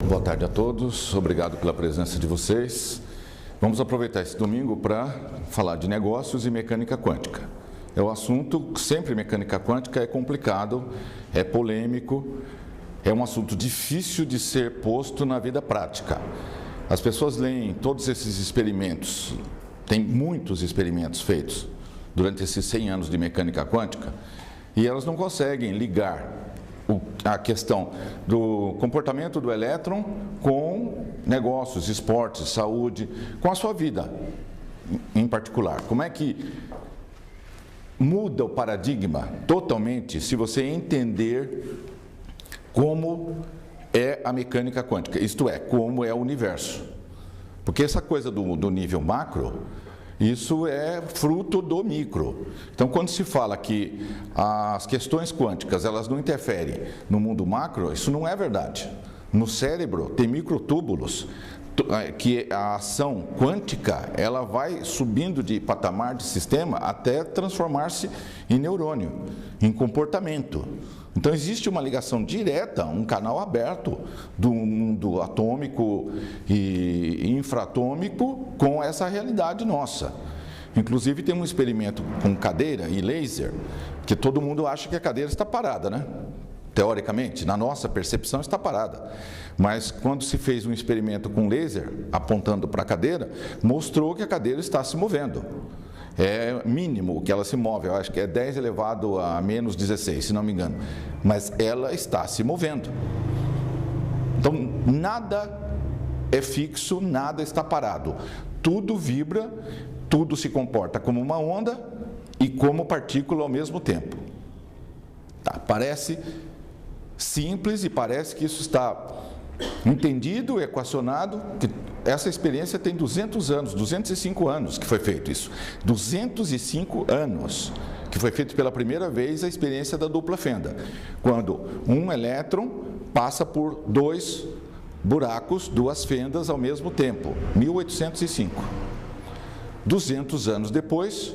Boa tarde a todos, obrigado pela presença de vocês. Vamos aproveitar esse domingo para falar de negócios e mecânica quântica. É um assunto, sempre mecânica quântica é complicado, é polêmico, é um assunto difícil de ser posto na vida prática. As pessoas leem todos esses experimentos, tem muitos experimentos feitos durante esses 100 anos de mecânica quântica, e elas não conseguem ligar a questão do comportamento do elétron com negócios, esportes, saúde, com a sua vida em particular. Como é que muda o paradigma totalmente se você entender como é a mecânica quântica, isto é, como é o universo. Porque essa coisa do nível macro, isso é fruto do micro. Então, quando se fala que as questões quânticas elas não interferem no mundo macro, isso não é verdade. No cérebro tem microtúbulos que a ação quântica ela vai subindo de patamar de sistema até transformar-se em neurônio, em comportamento. Então existe uma ligação direta, um canal aberto do mundo atômico e infraatômico com essa realidade nossa. Inclusive tem um experimento com cadeira e laser, que todo mundo acha que a cadeira está parada, né? Teoricamente, na nossa percepção está parada. Mas quando se fez um experimento com laser, apontando para a cadeira, mostrou que a cadeira está se movendo. É mínimo que ela se move, eu acho que é 10 elevado a menos 16, se não me engano. Mas ela está se movendo. Então, nada é fixo, nada está parado. Tudo vibra, tudo se comporta como uma onda e como partícula ao mesmo tempo. Tá, parece simples e parece que isso está entendido, equacionado, que essa experiência tem 200 anos, 205 anos que foi feito isso. 205 anos que foi feito pela primeira vez a experiência da dupla fenda, quando um elétron passa por dois buracos, duas fendas ao mesmo tempo, 1805. 200 anos depois,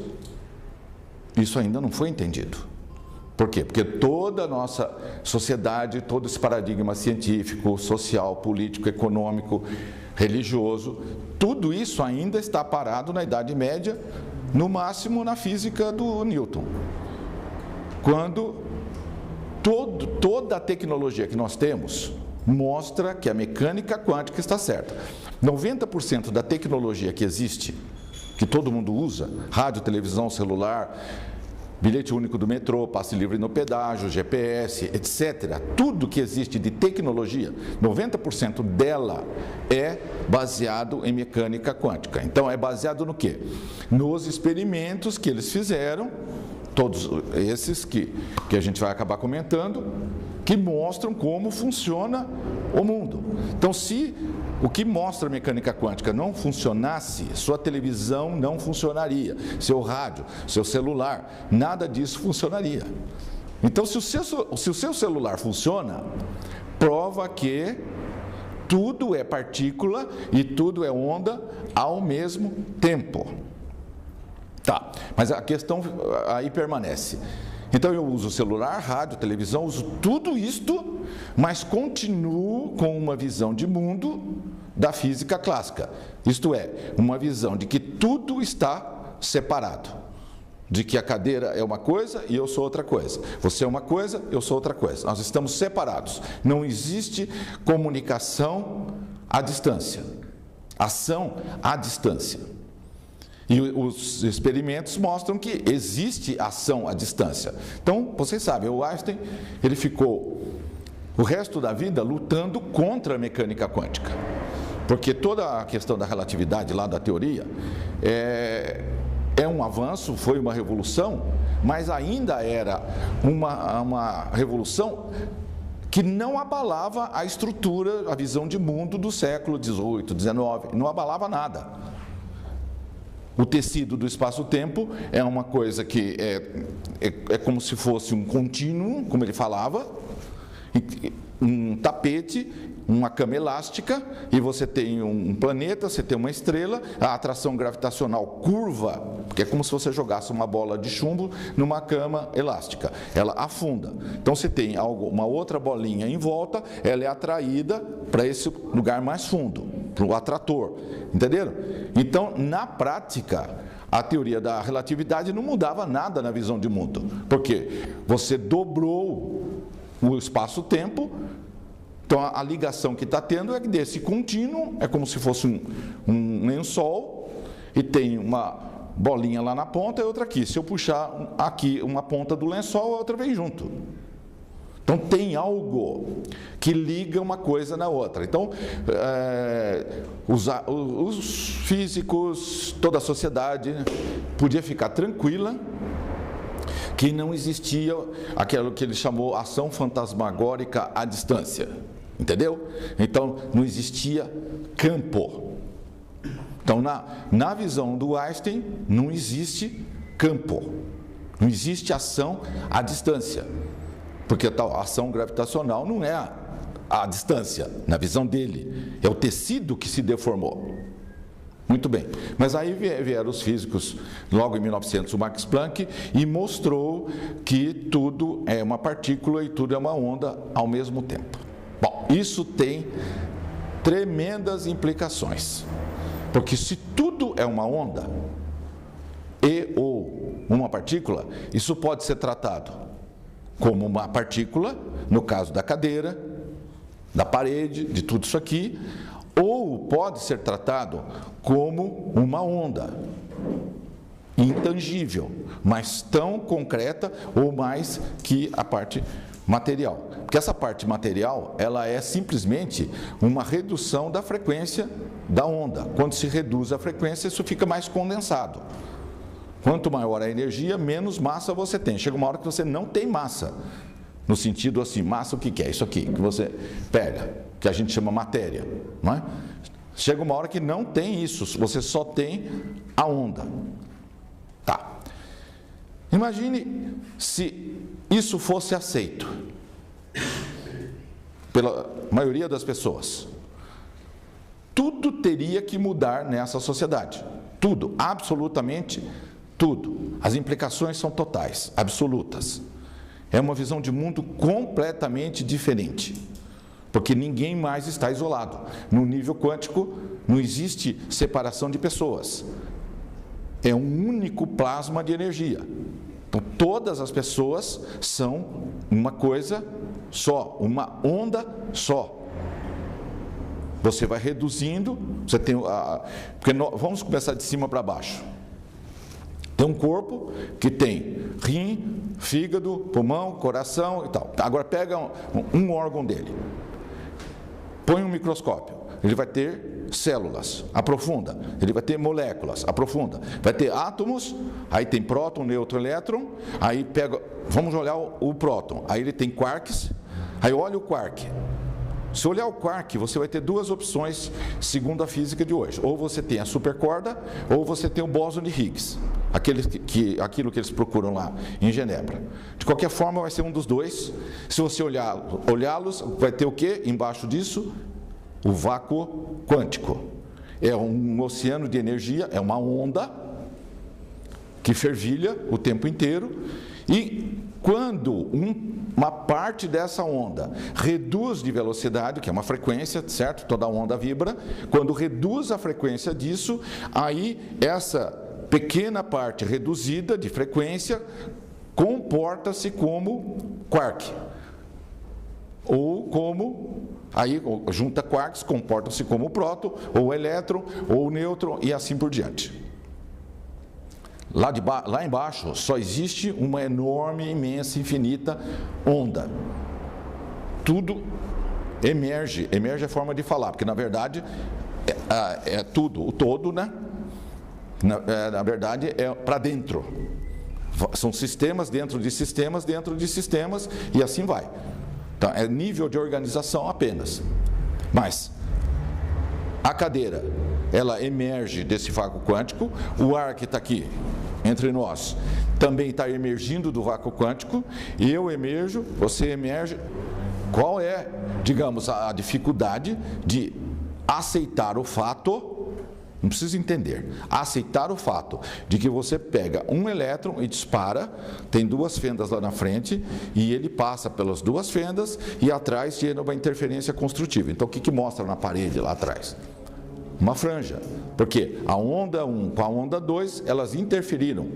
isso ainda não foi entendido. Por quê? Porque toda a nossa sociedade, todo esse paradigma científico, social, político, econômico, religioso, tudo isso ainda está parado na Idade Média, no máximo na física do Newton. Quando toda a tecnologia que nós temos mostra que a mecânica quântica está certa. 90% da tecnologia que existe, que todo mundo usa, rádio, televisão, celular, bilhete único do metrô, passe livre no pedágio, GPS, etc. Tudo que existe de tecnologia, 90% dela é baseado em mecânica quântica. Então, é baseado no quê? Nos experimentos que eles fizeram, todos esses que a gente vai acabar comentando, que mostram como funciona o mundo. Então, se o que mostra a mecânica quântica não funcionasse, sua televisão não funcionaria, seu rádio, seu celular, nada disso funcionaria. Então, se o seu celular funciona, prova que tudo é partícula e tudo é onda ao mesmo tempo. Tá, mas a questão aí permanece. Então eu uso celular, rádio, televisão, uso tudo isto, mas continuo com uma visão de mundo da física clássica. Isto é, uma visão de que tudo está separado. De que a cadeira é uma coisa e eu sou outra coisa. Você é uma coisa, eu sou outra coisa. Nós estamos separados. Não existe comunicação à distância. Ação à distância. E os experimentos mostram que existe ação à distância. Então, vocês sabem, o Einstein, ele ficou o resto da vida lutando contra a mecânica quântica. Porque toda a questão da relatividade lá da teoria é um avanço, foi uma revolução, mas ainda era uma revolução que não abalava a estrutura, a visão de mundo do século XVIII, XIX, não abalava nada. O tecido do espaço-tempo é uma coisa que é como se fosse um contínuo, como ele falava, um tapete, uma cama elástica, e você tem um planeta, você tem uma estrela, a atração gravitacional curva, porque é como se você jogasse uma bola de chumbo numa cama elástica, ela afunda. Então você tem uma outra bolinha em volta, ela é atraída para esse lugar mais fundo, para o atrator, entenderam? Então, na prática, a teoria da relatividade não mudava nada na visão de mundo, porque você dobrou o espaço-tempo. Então, a ligação que está tendo é que desse contínuo, é como se fosse um lençol, e tem uma bolinha lá na ponta e outra aqui. Se eu puxar aqui uma ponta do lençol, a outra vem junto. Então, tem algo que liga uma coisa na outra. Então, os físicos, toda a sociedade podia ficar tranquila que não existia aquilo que ele chamou ação fantasmagórica à distância. Entendeu? Então, não existia campo. Então, na visão do Einstein, não existe campo. Não existe ação à distância. Porque a ação gravitacional não é a distância, na visão dele. É o tecido que se deformou. Muito bem. Mas aí vieram os físicos, logo em 1900, o Max Planck, e mostrou que tudo é uma partícula e tudo é uma onda ao mesmo tempo. Bom, isso tem tremendas implicações, porque se tudo é uma onda ou uma partícula, isso pode ser tratado como uma partícula, no caso da cadeira, da parede, de tudo isso aqui, ou pode ser tratado como uma onda intangível, mas tão concreta ou mais que a parte material. Porque essa parte material, ela é simplesmente uma redução da frequência da onda. Quando se reduz a frequência, isso fica mais condensado. Quanto maior a energia, menos massa você tem. Chega uma hora que você não tem massa. No sentido assim, massa o que é? Isso aqui, que você pega, que a gente chama matéria, não é? Chega uma hora que não tem isso, você só tem a onda. Tá. Imagine se isso fosse aceito pela maioria das pessoas. Tudo teria que mudar nessa sociedade. Tudo, absolutamente tudo. As implicações são totais, absolutas. É uma visão de mundo completamente diferente, porque ninguém mais está isolado. No nível quântico não existe separação de pessoas. É um único plasma de energia. Então, todas as pessoas são uma coisa só, uma onda só. Você vai reduzindo, você tem vamos começar de cima para baixo. Tem um corpo que tem rim, fígado, pulmão, coração e tal. Agora pega um órgão dele, põe um microscópio, ele vai ter células, aprofunda, ele vai ter moléculas, aprofunda, vai ter átomos, aí tem próton, nêutron, elétron, aí pega, vamos olhar o próton, aí ele tem quarks, aí olha o quark. Se olhar o quark, você vai ter duas opções segundo a física de hoje. Ou você tem a supercorda, ou você tem o bóson de Higgs. Aquilo que eles procuram lá em Genebra. De qualquer forma, vai ser um dos dois. Se você olhá-los, vai ter o quê? Embaixo disso, o vácuo quântico. É um oceano de energia, é uma onda que fervilha o tempo inteiro. E quando uma parte dessa onda reduz de velocidade, que é uma frequência, certo? Toda onda vibra. Quando reduz a frequência disso, aí essa pequena parte reduzida de frequência comporta-se como quark. Ou como, aí junta quarks, comportam-se como próton, ou elétron, ou nêutron e assim por diante. Lá embaixo só existe uma enorme, imensa, infinita onda. Tudo emerge. Emerge é a forma de falar, porque na verdade é tudo, o todo, né? Na verdade é para dentro. São sistemas dentro de sistemas, dentro de sistemas, e assim vai. Então, é nível de organização apenas. Mas a cadeira, ela emerge desse vácuo quântico, o ar que está aqui entre nós também está emergindo do vácuo quântico, eu emerjo, você emerge, qual é, digamos, a dificuldade de aceitar o fato, não precisa entender, aceitar o fato de que você pega um elétron e dispara, tem duas fendas lá na frente, e ele passa pelas duas fendas e atrás gera uma interferência construtiva. Então, o que mostra na parede lá atrás? Uma franja, porque a onda 1 com a onda 2, elas interferiram.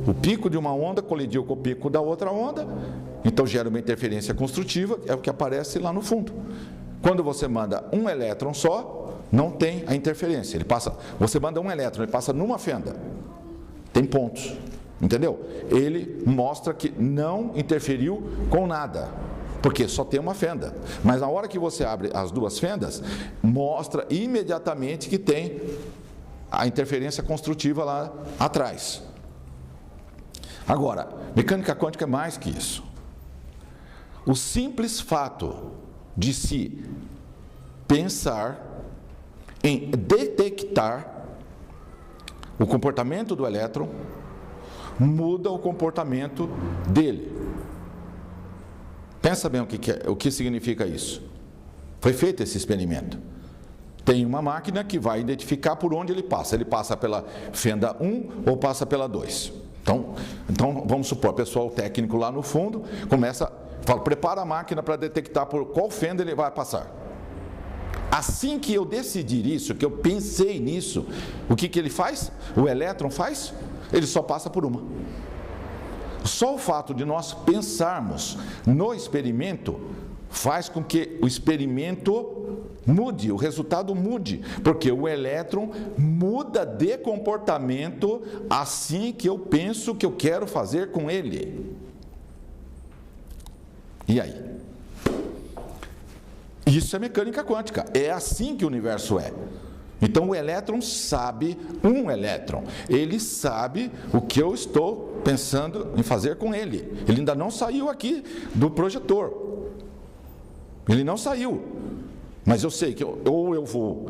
O pico de uma onda colidiu com o pico da outra onda, então gera uma interferência construtiva, é o que aparece lá no fundo. Quando você manda um elétron só, não tem a interferência. Você manda um elétron, ele passa numa fenda, tem pontos, entendeu? Ele mostra que não interferiu com nada, porque só tem uma fenda. Mas na hora que você abre as duas fendas, mostra imediatamente que tem a interferência construtiva lá atrás. Agora, mecânica quântica é mais que isso. O simples fato de se pensar em detectar o comportamento do elétron muda o comportamento dele. Pensa bem o que significa isso. Foi feito esse experimento. Tem uma máquina que vai identificar por onde ele passa. Ele passa pela fenda 1 ou passa pela 2. Então vamos supor, o pessoal técnico lá no fundo fala, prepara a máquina para detectar por qual fenda ele vai passar. Assim que eu decidir isso, que eu pensei nisso, o que ele faz? O elétron faz? Ele só passa por uma. Só o fato de nós pensarmos no experimento faz com que o experimento mude, o resultado mude, porque o elétron muda de comportamento assim que eu penso que eu quero fazer com ele. E aí? Isso é mecânica quântica, é assim que o universo é. Então o elétron sabe, um elétron, ele sabe o que eu estou pensando em fazer com ele. Ele ainda não saiu aqui do projetor. Ele não saiu. Mas eu sei que ou eu vou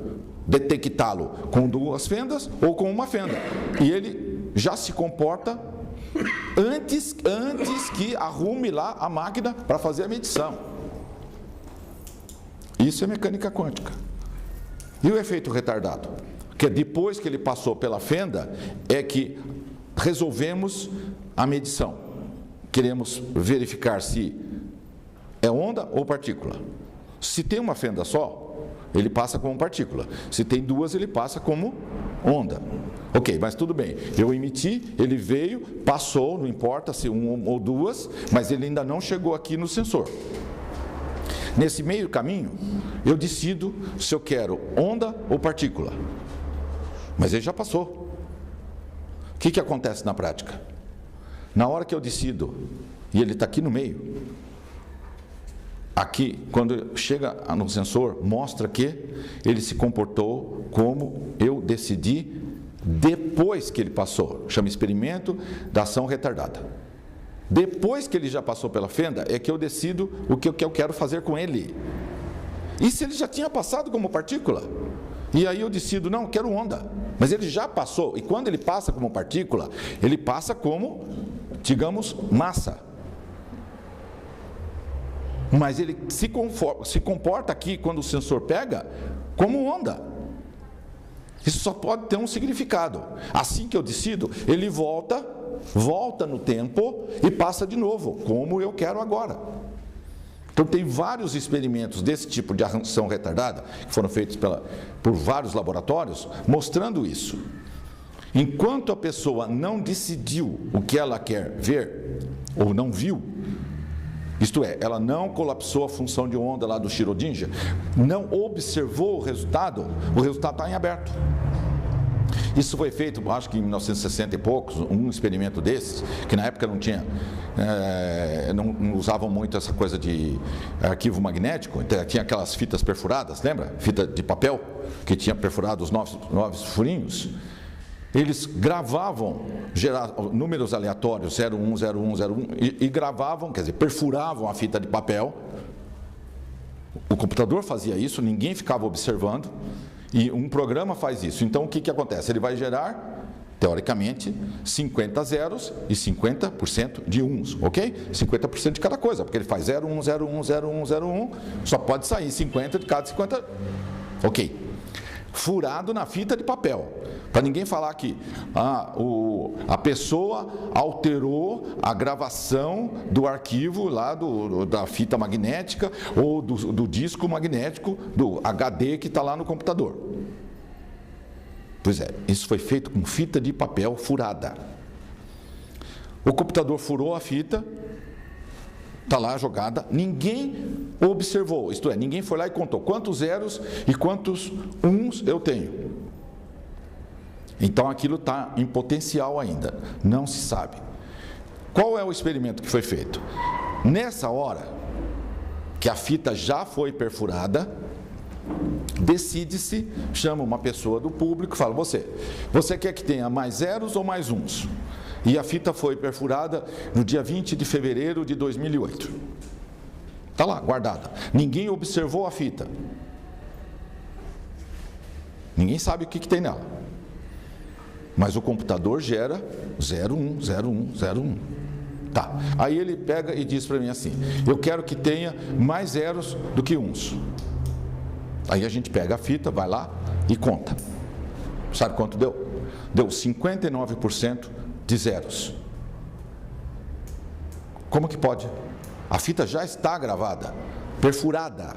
detectá-lo com duas fendas ou com uma fenda. E ele já se comporta antes que arrume lá a máquina para fazer a medição. Isso é mecânica quântica. E o efeito retardado? Que depois que ele passou pela fenda, é que resolvemos a medição. Queremos verificar se é onda ou partícula. Se tem uma fenda só, ele passa como partícula. Se tem duas, ele passa como onda. Ok, mas tudo bem. Eu emiti, ele veio, passou, não importa se um ou duas, mas ele ainda não chegou aqui no sensor. Nesse meio caminho, eu decido se eu quero onda ou partícula. Mas ele já passou. O que acontece na prática? Na hora que eu decido, e ele está aqui no meio, aqui, quando chega no sensor, mostra que ele se comportou como eu decidi depois que ele passou. Chama experimento da ação retardada. Depois que ele já passou pela fenda, é que eu decido o que eu quero fazer com ele. E se ele já tinha passado como partícula? E aí eu decido, não, quero onda. Mas ele já passou, e quando ele passa como partícula, ele passa como, digamos, massa. Mas ele se comporta aqui, quando o sensor pega, como onda. Isso só pode ter um significado. Assim que eu decido, ele volta no tempo e passa de novo, como eu quero agora. Então tem vários experimentos desse tipo de ação retardada, que foram feitos por vários laboratórios, mostrando isso. Enquanto a pessoa não decidiu o que ela quer ver, ou não viu, isto é, ela não colapsou a função de onda lá do Schrödinger, não observou o resultado está em aberto. Isso foi feito, acho que em 1960 e poucos, um experimento desses, que na época não tinha, não usavam muito essa coisa de arquivo magnético, então tinha aquelas fitas perfuradas, lembra? Fita de papel, que tinha perfurado os 9 furinhos. Eles gravavam números aleatórios, 01, 01, 01, e gravavam, quer dizer, perfuravam a fita de papel. O computador fazia isso, ninguém ficava observando, e um programa faz isso. Então, o que acontece? Ele vai gerar Teoricamente, 50 zeros e 50% de uns, ok? 50% de cada coisa, porque ele faz 0, 1, 0, 1, 0, 1, 0, 1, só pode sair 50 de cada 50, ok. Furado na fita de papel, para ninguém falar que a pessoa alterou a gravação do arquivo lá da fita magnética ou do disco magnético, do HD que está lá no computador. Pois é, isso foi feito com fita de papel furada. O computador furou a fita, está lá jogada, ninguém observou, isto é, ninguém foi lá e contou quantos zeros e quantos uns eu tenho. Então aquilo está em potencial ainda, não se sabe. Qual é o experimento que foi feito? Nessa hora que a fita já foi perfurada, decide-se, chama uma pessoa do público e fala, você quer que tenha mais zeros ou mais uns? E a fita foi perfurada no dia 20 de fevereiro de 2008. Está lá, guardada. Ninguém observou a fita. Ninguém sabe o que tem nela. Mas o computador gera 01, 01, 01. Tá. Aí ele pega e diz para mim assim, eu quero que tenha mais zeros do que uns. Aí a gente pega a fita, vai lá e conta. Sabe quanto deu? Deu 59% de zeros. Como que pode? A fita já está gravada, perfurada.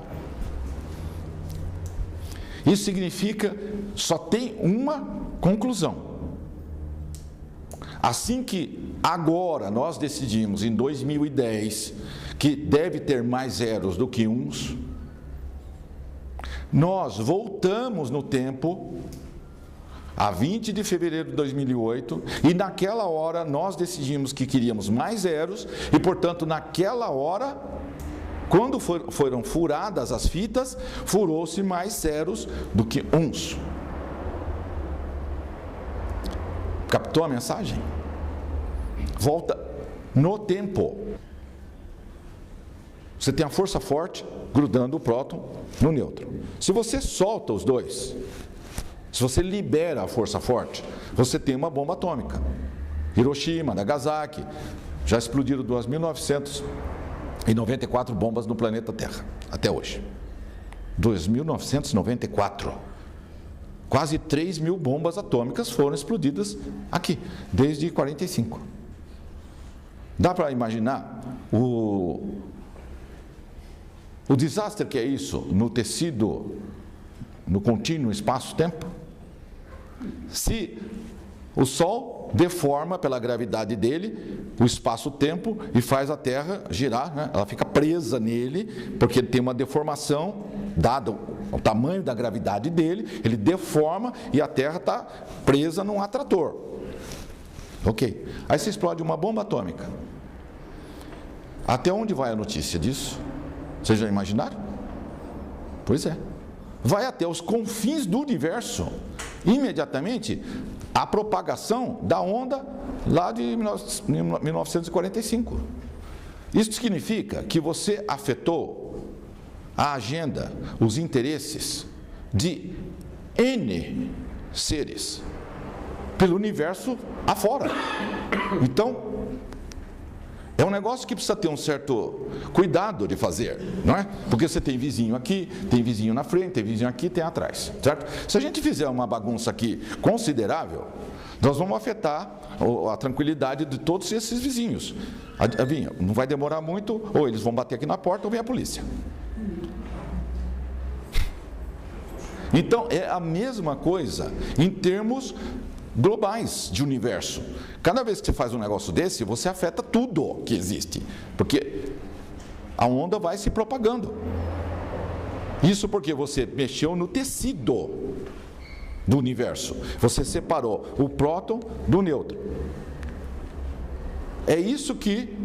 Isso significa, só tem uma conclusão. Assim que agora nós decidimos, em 2010, que deve ter mais zeros do que uns, nós voltamos no tempo, a 20 de fevereiro de 2008, e naquela hora nós decidimos que queríamos mais zeros, e portanto naquela hora, quando foram furadas as fitas, furou-se mais zeros do que uns. Captou a mensagem? Volta no tempo. Você tem a força forte grudando o próton no nêutron. Se você solta os dois, se você libera a força forte, você tem uma bomba atômica. Hiroshima, Nagasaki, já explodiram 2.994 bombas no planeta Terra, até hoje. 2.994. Quase 3.000 bombas atômicas foram explodidas aqui, desde 45. Dá para imaginar o desastre que é isso no tecido, no contínuo espaço-tempo? Se o Sol deforma pela gravidade dele o espaço-tempo e faz a Terra girar, né? Ela fica presa nele, porque ele tem uma deformação, dado o tamanho da gravidade dele, ele deforma e a Terra está presa num atrator. Ok. Aí se explode uma bomba atômica. Até onde vai a notícia disso? Vocês já imaginaram? Pois é. Vai até os confins do universo. Imediatamente, a propagação da onda lá de 1945. Isso significa que você afetou a agenda, os interesses de N seres pelo universo afora. Então, é um negócio que precisa ter um certo cuidado de fazer, não é? Porque você tem vizinho aqui, tem vizinho na frente, tem vizinho aqui, tem atrás, certo? Se a gente fizer uma bagunça aqui considerável, nós vamos afetar a tranquilidade de todos esses vizinhos. Adivinha, não vai demorar muito, ou eles vão bater aqui na porta ou vem a polícia. Então, é a mesma coisa em termos globais de universo. Cada vez que você faz um negócio desse, você afeta tudo que existe, porque a onda vai se propagando. Isso porque você mexeu no tecido do universo. Você separou o próton do nêutron. É isso que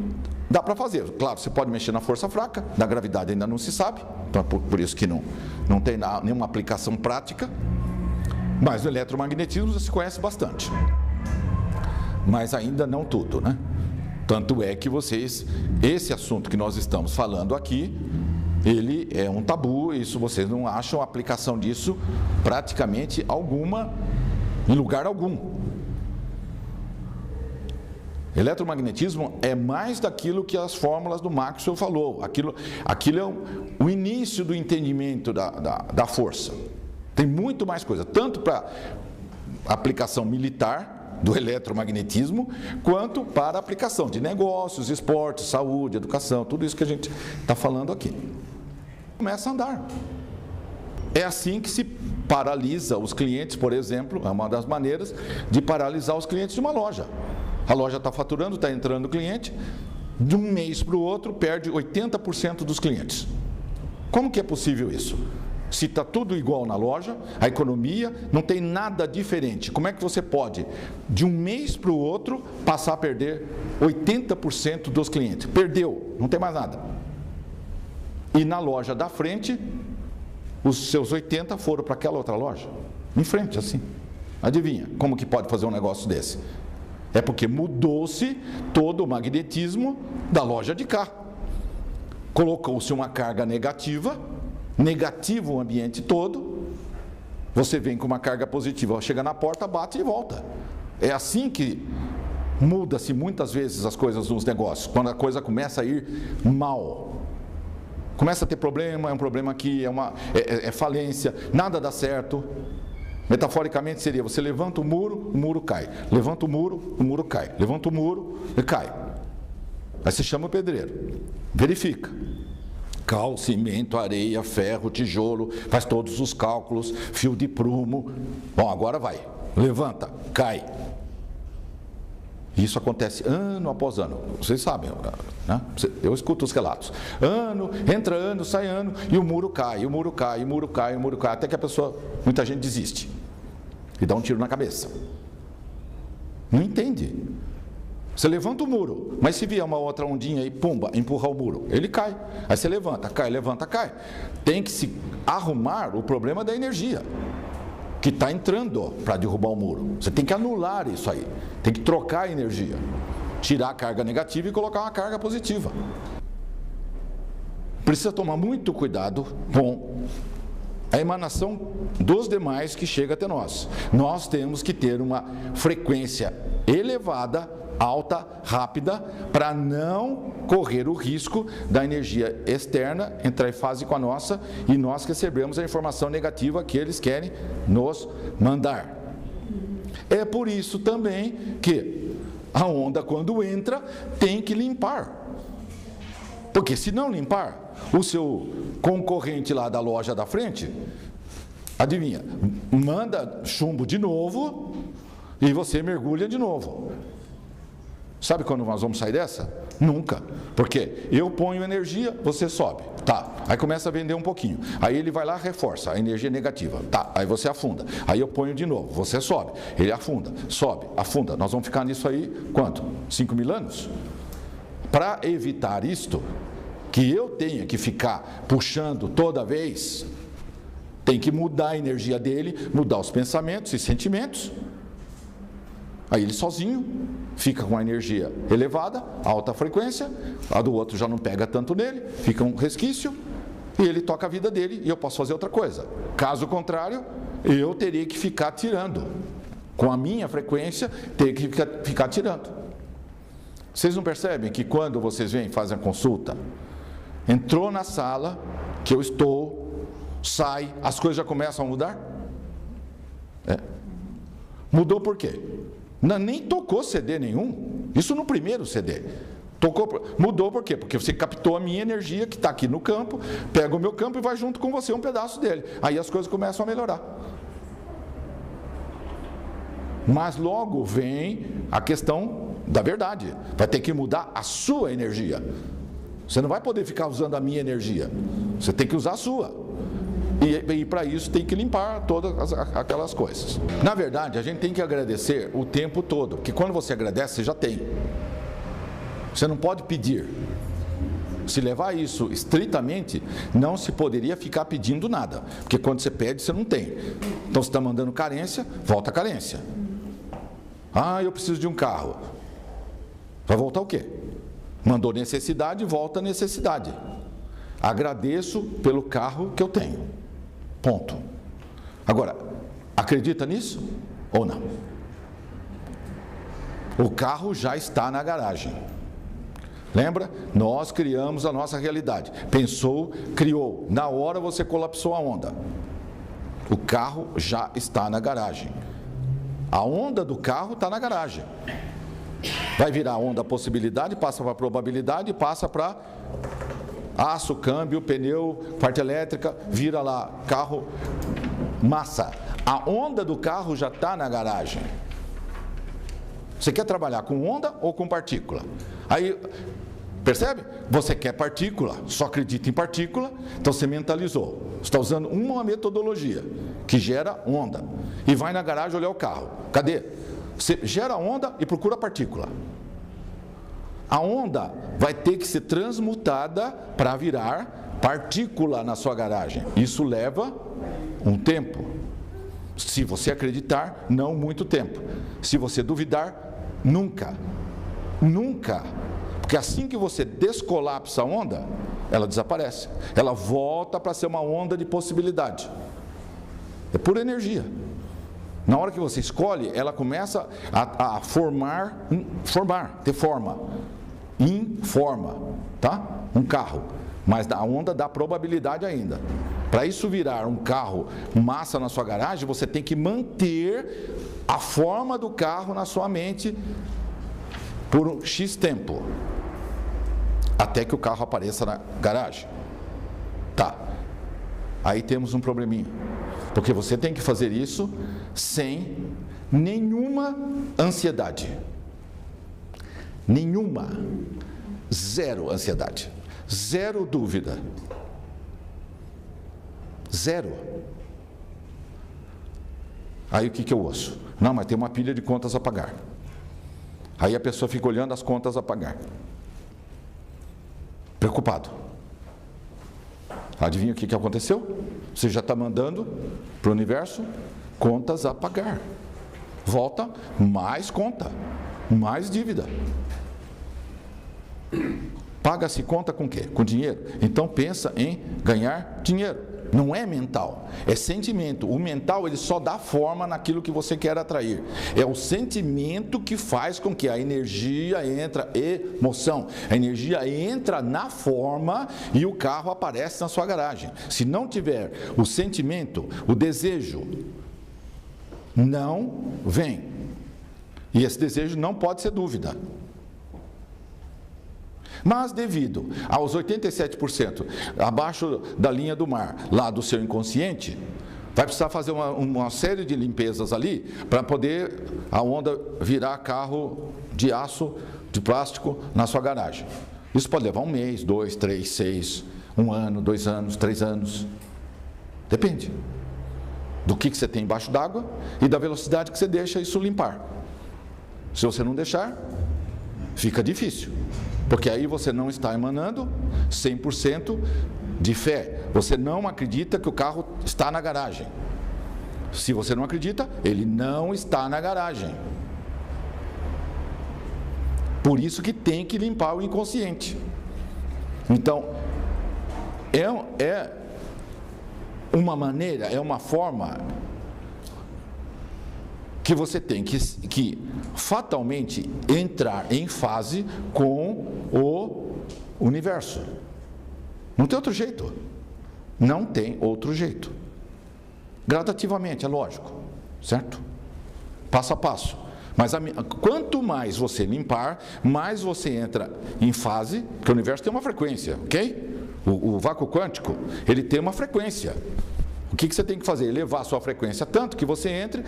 dá para fazer. Claro, você pode mexer na força fraca, da gravidade ainda não se sabe, então é por isso que não tem nenhuma aplicação prática. Mas o eletromagnetismo já se conhece bastante. Mas ainda não tudo, né? Tanto é que esse assunto que nós estamos falando aqui, ele é um tabu, isso vocês não acham aplicação disso praticamente alguma, em lugar algum. Eletromagnetismo é mais daquilo que as fórmulas do Maxwell falou. Aquilo é o início do entendimento da força. Tem muito mais coisa, tanto para aplicação militar do eletromagnetismo, quanto para aplicação de negócios, esportes, saúde, educação, tudo isso que a gente está falando aqui. Começa a andar. É assim que se paralisa os clientes, por exemplo, é uma das maneiras de paralisar os clientes de uma loja. A loja está faturando, está entrando cliente, de um mês para o outro perde 80% dos clientes. Como que é possível isso? Se está tudo igual na loja, a economia não tem nada diferente. Como é que você pode, de um mês para o outro, passar a perder 80% dos clientes? Perdeu, não tem mais nada. E na loja da frente, os seus 80 foram para aquela outra loja, em frente assim. Adivinha, como que pode fazer um negócio desse? É porque mudou-se todo o magnetismo da loja de cá. Colocou-se uma carga negativa, negativo o ambiente todo, você vem com uma carga positiva, chega na porta, bate e volta. É assim que muda-se muitas vezes as coisas nos negócios, quando a coisa começa a ir mal. Começa a ter problema, é um problema aqui, é falência, nada dá certo. Metaforicamente seria, você levanta o muro cai. Levanta o muro cai. Levanta o muro e cai. Aí você chama o pedreiro, verifica. Cal, cimento, areia, ferro, tijolo, faz todos os cálculos, fio de prumo. Bom, agora vai. Levanta, cai. Isso acontece ano após ano. Vocês sabem, né? Eu escuto os relatos. Entra ano, sai ano, e o muro cai, o muro cai, o muro cai, o muro cai, até que a pessoa, muita gente desiste. E dá um tiro na cabeça. Não entende. Você levanta o muro, mas se vier uma outra ondinha e pumba, empurra o muro, ele cai. Aí você levanta, cai. Tem que se arrumar o problema da energia que está entrando para derrubar o muro. Você tem que anular isso aí. Tem que trocar a energia. Tirar a carga negativa e colocar uma carga positiva. Precisa tomar muito cuidado com a emanação dos demais que chega até nós. Nós temos que ter uma frequência elevada, alta, rápida, para não correr o risco da energia externa entrar em fase com a nossa e nós recebemos a informação negativa que eles querem nos mandar. É por isso também que a onda, quando entra, tem que limpar. Porque se não limpar, o seu concorrente lá da loja da frente, adivinha, manda chumbo de novo e você mergulha de novo. Sabe quando nós vamos sair dessa? Nunca. Porque eu ponho energia, você sobe. Tá. Aí começa a vender um pouquinho. Aí ele vai lá, reforça a energia negativa. Tá. Aí você afunda. Aí eu ponho de novo. Você sobe. Ele afunda. Sobe. Afunda. Nós vamos ficar nisso aí, quanto? 5.000 anos? Para evitar isto, que eu tenha que ficar puxando toda vez, tem que mudar a energia dele, mudar os pensamentos e sentimentos. Aí ele sozinho fica com a energia elevada, alta frequência, a do outro já não pega tanto nele, fica um resquício, e ele toca a vida dele e eu posso fazer outra coisa. Caso contrário, eu teria que ficar tirando. Com a minha frequência, teria que ficar tirando. Vocês não percebem que quando vocês vêm e fazem a consulta, entrou na sala, que eu estou, sai, as coisas já começam a mudar? Mudou por quê? Nem tocou CD nenhum, isso no primeiro CD. Mudou por quê? Porque você captou a minha energia que está aqui no campo, pega o meu campo e vai junto com você um pedaço dele. Aí as coisas começam a melhorar. Mas logo vem a questão da verdade. Vai ter que mudar a sua energia. Você não vai poder ficar usando a minha energia. Você tem que usar a sua. E para isso tem que limpar todas aquelas coisas. Na verdade, a gente tem que agradecer o tempo todo, porque quando você agradece, você já tem. Você não pode pedir. Se levar isso estritamente, não se poderia ficar pedindo nada, porque quando você pede, você não tem. Então, você está mandando carência, volta a carência. Ah, eu preciso de um carro. Vai voltar o quê? Mandou necessidade, volta a necessidade. Agradeço pelo carro que eu tenho. Ponto. Agora, acredita nisso ou não? O carro já está na garagem. Lembra? Nós criamos a nossa realidade. Pensou, criou. Na hora você colapsou a onda. O carro já está na garagem. A onda do carro está na garagem. Vai virar onda possibilidade, passa para probabilidade, passa para aço, câmbio, pneu, parte elétrica, vira lá, carro, massa. A onda do carro já está na garagem. Você quer trabalhar com onda ou com partícula? Aí, percebe? Você quer partícula, só acredita em partícula, então você mentalizou. Você está usando uma metodologia que gera onda. E vai na garagem olhar o carro. Cadê? Você gera onda e procura partícula. A onda vai ter que ser transmutada para virar partícula na sua garagem. Isso leva um tempo. Se você acreditar, não muito tempo. Se você duvidar, nunca. Nunca. Porque assim que você descolapsa a onda, ela desaparece. Ela volta para ser uma onda de possibilidade. É pura energia. Na hora que você escolhe, ela começa a ter forma. Informa, tá? Um carro. Mas a onda dá probabilidade ainda. Para isso virar um carro massa na sua garagem, você tem que manter a forma do carro na sua mente por um X tempo. Até que o carro apareça na garagem. Tá. Aí temos um probleminha. Porque você tem que fazer isso sem nenhuma ansiedade. Nenhuma. Zero ansiedade. Zero dúvida. Zero. Aí o que eu ouço? Não, mas tem uma pilha de contas a pagar. Aí a pessoa fica olhando as contas a pagar. Preocupado. Adivinha o que aconteceu? Você já está mandando para o universo contas a pagar. Volta, mais conta, mais dívida. Paga-se conta com o quê? Com dinheiro. Então pensa em ganhar dinheiro. Não é mental, é sentimento. O mental ele só dá forma naquilo que você quer atrair. É o sentimento que faz com que a energia entra, emoção. A energia entra na forma e o carro aparece na sua garagem. Se não tiver o sentimento, o desejo, não vem. E esse desejo não pode ser dúvida. Mas devido aos 87% abaixo da linha do mar, lá do seu inconsciente, vai precisar fazer uma série de limpezas ali para poder a onda virar carro de aço, de plástico na sua garagem. Isso pode levar 1 mês, 2, 3, 6, 1 ano, 2 anos, 3 anos. Depende do que você tem embaixo d'água e da velocidade que você deixa isso limpar. Se você não deixar, fica difícil. Porque aí você não está emanando 100% de fé. Você não acredita que o carro está na garagem. Se você não acredita, ele não está na garagem. Por isso que tem que limpar o inconsciente. Então, é uma maneira, é uma forma que você tem que fatalmente entrar em fase com o universo. Não tem outro jeito. Não tem outro jeito. Gradativamente, é lógico, certo? Passo a passo. Mas quanto mais você limpar, mais você entra em fase, porque o universo tem uma frequência, ok? O vácuo quântico, ele tem uma frequência. O que você tem que fazer? Elevar a sua frequência tanto que você entre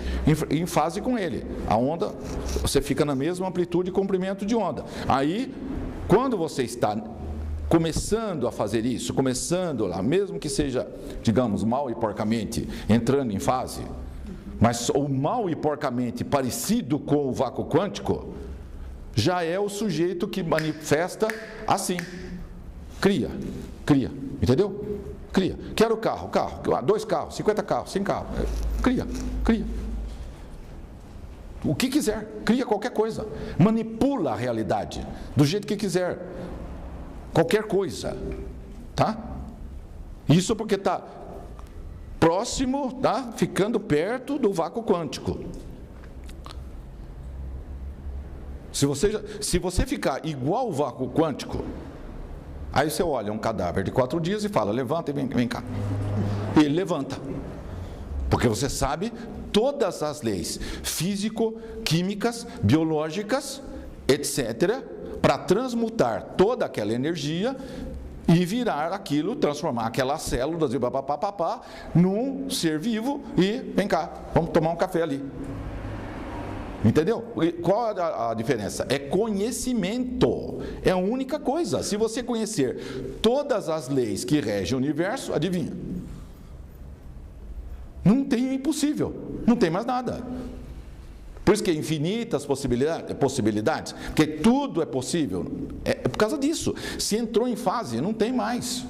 em fase com ele. A onda, você fica na mesma amplitude e comprimento de onda. Aí, quando você está começando a fazer isso, começando lá, mesmo que seja, digamos, mal e porcamente, entrando em fase, mas o mal e porcamente parecido com o vácuo quântico, já é o sujeito que manifesta assim. Cria, entendeu? Cria. Quero carro, 2 carros, 50 carros, 100 carros. Cria. O que quiser, cria qualquer coisa. Manipula a realidade do jeito que quiser. Qualquer coisa. Tá? Isso porque está próximo, tá? Ficando perto do vácuo quântico. Se você ficar igual o vácuo quântico, aí você olha um cadáver de 4 dias e fala, levanta e vem cá. E ele levanta. Porque você sabe todas as leis físico-químicas, biológicas, etc., para transmutar toda aquela energia e virar aquilo, transformar aquelas células e papapá num ser vivo e vem cá, vamos tomar um café ali. Entendeu? Qual a diferença? É conhecimento. É a única coisa. Se você conhecer todas as leis que regem o universo, adivinha? Não tem impossível. Não tem mais nada. Por isso que é infinitas possibilidades, porque tudo é possível. É por causa disso. Se entrou em fase, não tem mais.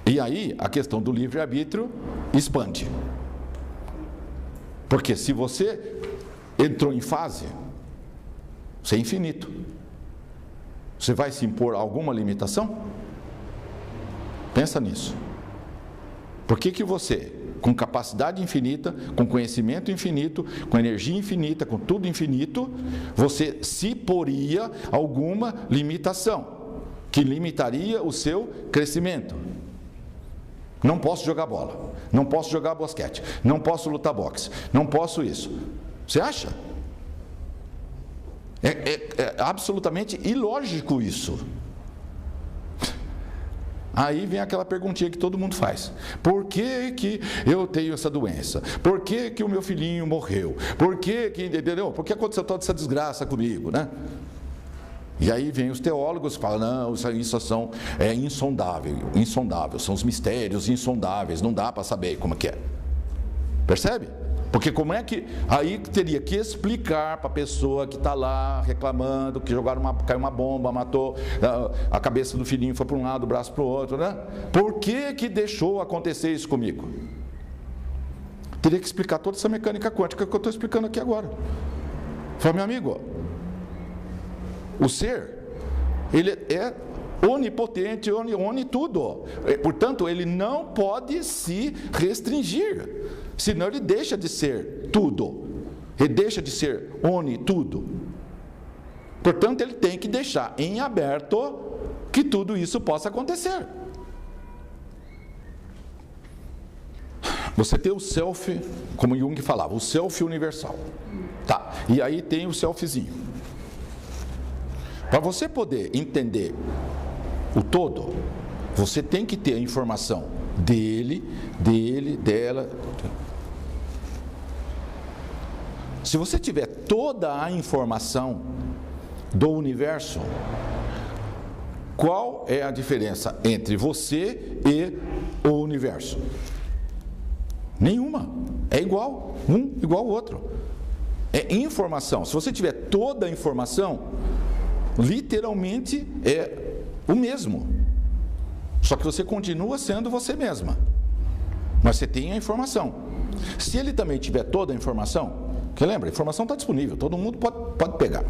E aí, a questão do livre-arbítrio expande. Porque se você entrou em fase, você é infinito. Você vai se impor alguma limitação? Pensa nisso. Por que você, com capacidade infinita, com conhecimento infinito, com energia infinita, com tudo infinito, você se poria alguma limitação que limitaria o seu crescimento? Não posso jogar bola, não posso jogar basquete, não posso lutar boxe, não posso isso. Você acha? É absolutamente ilógico isso. Aí vem aquela perguntinha que todo mundo faz. Por que eu tenho essa doença? Por que o meu filhinho morreu? Por que entendeu? Por que aconteceu toda essa desgraça comigo, né? E aí vem os teólogos e falam, não, isso é insondável, são os mistérios insondáveis, não dá para saber como é que é. Percebe? Porque como é que, aí teria que explicar para a pessoa que está lá reclamando, que caiu uma bomba, matou, a cabeça do filhinho foi para um lado, o braço para o outro, né? Por que deixou acontecer isso comigo? Teria que explicar toda essa mecânica quântica que eu estou explicando aqui agora. Fala, meu amigo, o ser, ele é onipotente, tudo. Portanto, ele não pode se restringir, senão ele deixa de ser tudo. Ele deixa de ser tudo. Portanto, ele tem que deixar em aberto que tudo isso possa acontecer. Você tem o self, como Jung falava, o self universal. Tá. E aí tem o selfzinho. Para você poder entender o todo, você tem que ter a informação dele, dela. Se você tiver toda a informação do universo, qual é a diferença entre você e o universo? Nenhuma. É igual. Um igual ao outro. É informação. Se você tiver toda a informação, literalmente é o mesmo. Só que você continua sendo você mesma. Mas você tem a informação. Se ele também tiver toda a informação, que lembra, a informação está disponível, todo mundo pode pegar.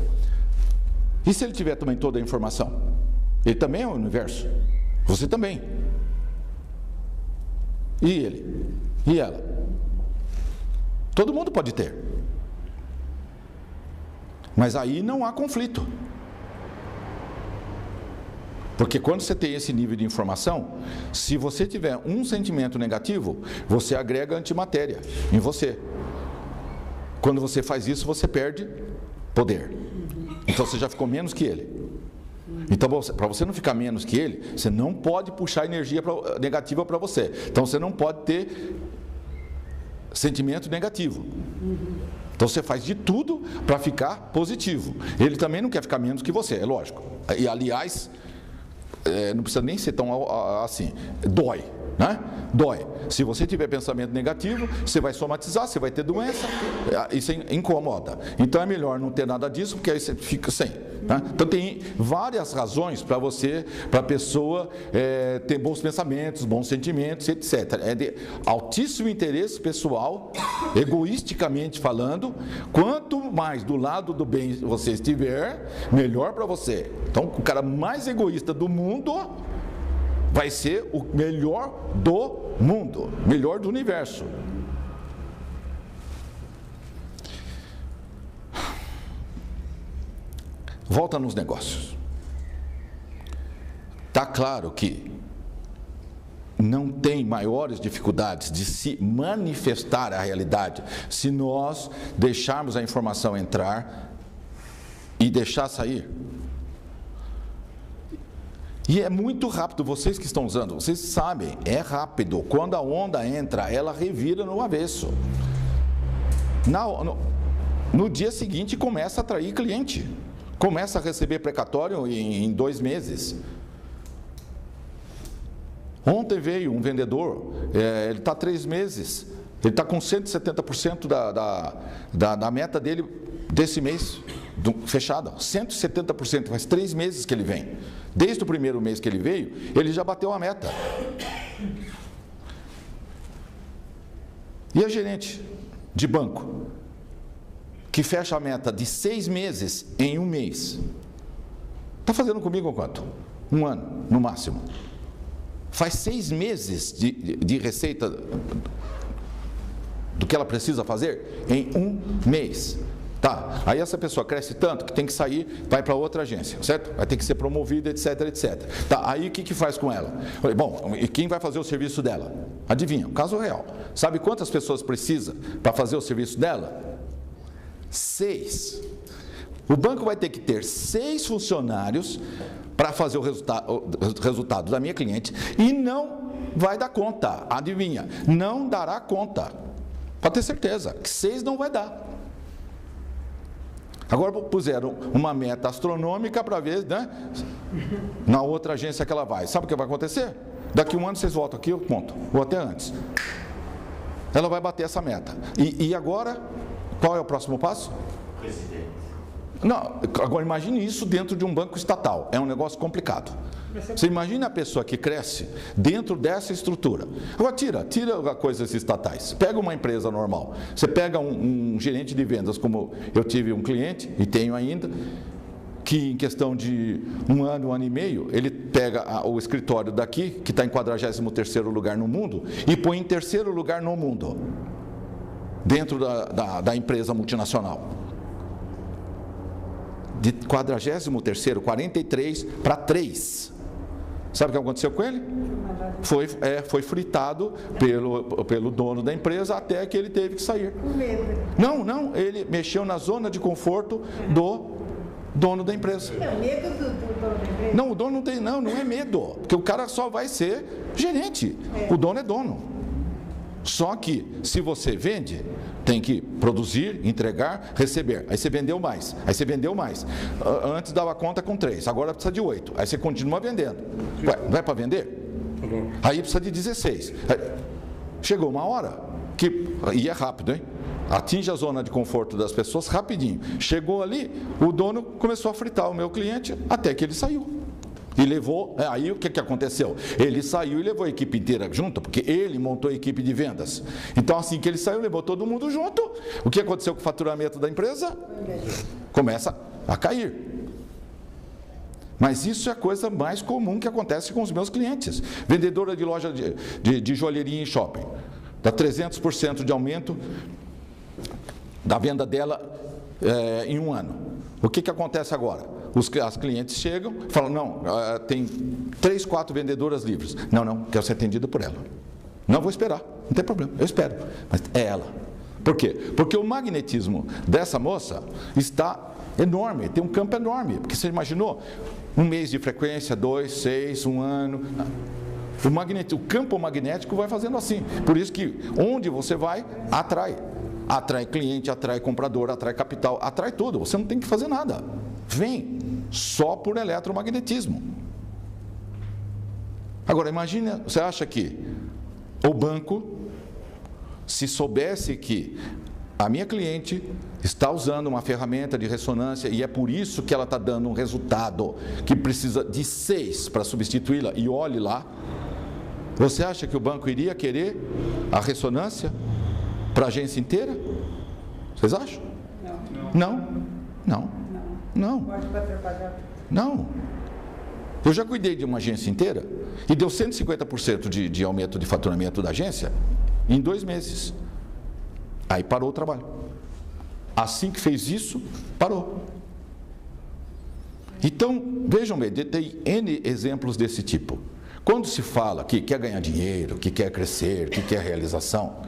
E se ele tiver também toda a informação? Ele também é o universo. Você também. E ele? E ela? Todo mundo pode ter. Mas aí não há conflito. Porque quando você tem esse nível de informação, se você tiver um sentimento negativo, você agrega antimatéria em você. Quando você faz isso, você perde poder. Então você já ficou menos que ele. Então, para você não ficar menos que ele, você não pode puxar energia negativa para você. Então você não pode ter sentimento negativo. Então você faz de tudo para ficar positivo. Ele também não quer ficar menos que você, é lógico. E aliás, não precisa nem ser tão assim, dói, né? Dói. Se você tiver pensamento negativo, você vai somatizar, você vai ter doença, isso incomoda. Então é melhor não ter nada disso, porque aí você fica sem. Né? Então tem várias razões para a pessoa ter bons pensamentos, bons sentimentos, etc. É de altíssimo interesse pessoal, egoisticamente falando. Quanto mais do lado do bem você estiver, melhor para você. Então o cara mais egoísta do mundo vai ser o melhor do mundo, melhor do universo. volta nos negócios. Está claro que não tem maiores dificuldades de se manifestar a realidade se nós deixarmos a informação entrar e deixar sair. E é muito rápido, vocês que estão usando, vocês sabem, é rápido. Quando a onda entra, ela revira no avesso. No dia seguinte começa a atrair cliente, começa a receber precatório em 2 meses. Ontem veio um vendedor, ele está 3 meses, ele está com 170% da meta dele desse mês, fechada, 170%, faz 3 meses que ele vem. Desde o primeiro mês que ele veio, ele já bateu a meta. E a gerente de banco, que fecha a meta de 6 meses em 1 mês, está fazendo comigo quanto? 1 ano, no máximo. Faz 6 meses de receita do que ela precisa fazer em 1 mês. Tá, aí essa pessoa cresce tanto que tem que sair, vai para outra agência, certo? Vai ter que ser promovida, etc, etc. Tá, aí o que faz com ela? Bom, e quem vai fazer o serviço dela? Adivinha, caso real. Sabe quantas pessoas precisa para fazer o serviço dela? 6. O banco vai ter que ter 6 funcionários para fazer o resultado da minha cliente e não vai dar conta. Adivinha, não dará conta. Pode ter certeza que 6 não vai dar. Agora puseram uma meta astronômica para ver, né, na outra agência que ela vai. Sabe o que vai acontecer? Daqui 1 ano vocês voltam aqui, eu conto, ou até antes. Ela vai bater essa meta. E agora, qual é o próximo passo? Presidente. Não, agora imagine isso dentro de um banco estatal. É um negócio complicado. Você imagina a pessoa que cresce dentro dessa estrutura. Agora tira coisas estatais. Pega uma empresa normal. Você pega um gerente de vendas, como eu tive um cliente, e tenho ainda, que em questão de 1 ano, 1 ano e meio, ele pega o escritório daqui, que está em 43º lugar no mundo, e põe em 3º lugar no mundo, dentro da empresa multinacional. De 43º, 43 para 3. Sabe o que aconteceu com ele? Foi fritado pelo dono da empresa até que ele teve que sair. Não, ele mexeu na zona de conforto do dono da empresa. É medo do dono da empresa? Não, o dono não é medo, porque o cara só vai ser gerente. O dono é dono. Só que, se você vende, tem que produzir, entregar, receber. Aí você vendeu mais. Antes dava conta com 3, agora precisa de 8. Aí você continua vendendo. Vai para vender? Aí precisa de 16. Aí, chegou uma hora, e é rápido, hein? Atinge a zona de conforto das pessoas rapidinho. Chegou ali, o dono começou a fritar o meu cliente até que ele saiu. E levou, aí o que aconteceu? Ele saiu e levou a equipe inteira junto, porque ele montou a equipe de vendas. Então assim que ele saiu, levou todo mundo junto. O que aconteceu com o faturamento da empresa? Começa a cair. Mas isso é a coisa mais comum que acontece com os meus clientes. Vendedora de loja de joalheria em shopping. Dá 300% de aumento da venda dela em 1 ano. O que acontece agora? As clientes chegam e falam, não, tem 3, 4 vendedoras livres. Não, quero ser atendido por ela. Não vou esperar, não tem problema, eu espero. Mas é ela. Por quê? Porque o magnetismo dessa moça está enorme, tem um campo enorme. Porque você imaginou? 1 mês de frequência, 2, 6, 1 ano. O campo magnético vai fazendo assim. Por isso que onde você vai, atrai. Atrai cliente, atrai comprador, atrai capital, atrai tudo. Você não tem que fazer nada. Vem só por eletromagnetismo. Agora imagina, você acha que o banco, se soubesse que a minha cliente está usando uma ferramenta de ressonância e é por isso que ela está dando um resultado que precisa de 6 para substituí-la, e olhe lá, você acha que o banco iria querer a ressonância para a agência inteira? Vocês acham? Não. Não. Eu já cuidei de uma agência inteira e deu 150% de aumento de faturamento da agência em 2 meses. Aí parou o trabalho. Assim que fez isso, parou. Então, vejam bem, tem N exemplos desse tipo. Quando se fala que quer ganhar dinheiro, que quer crescer, que quer realização,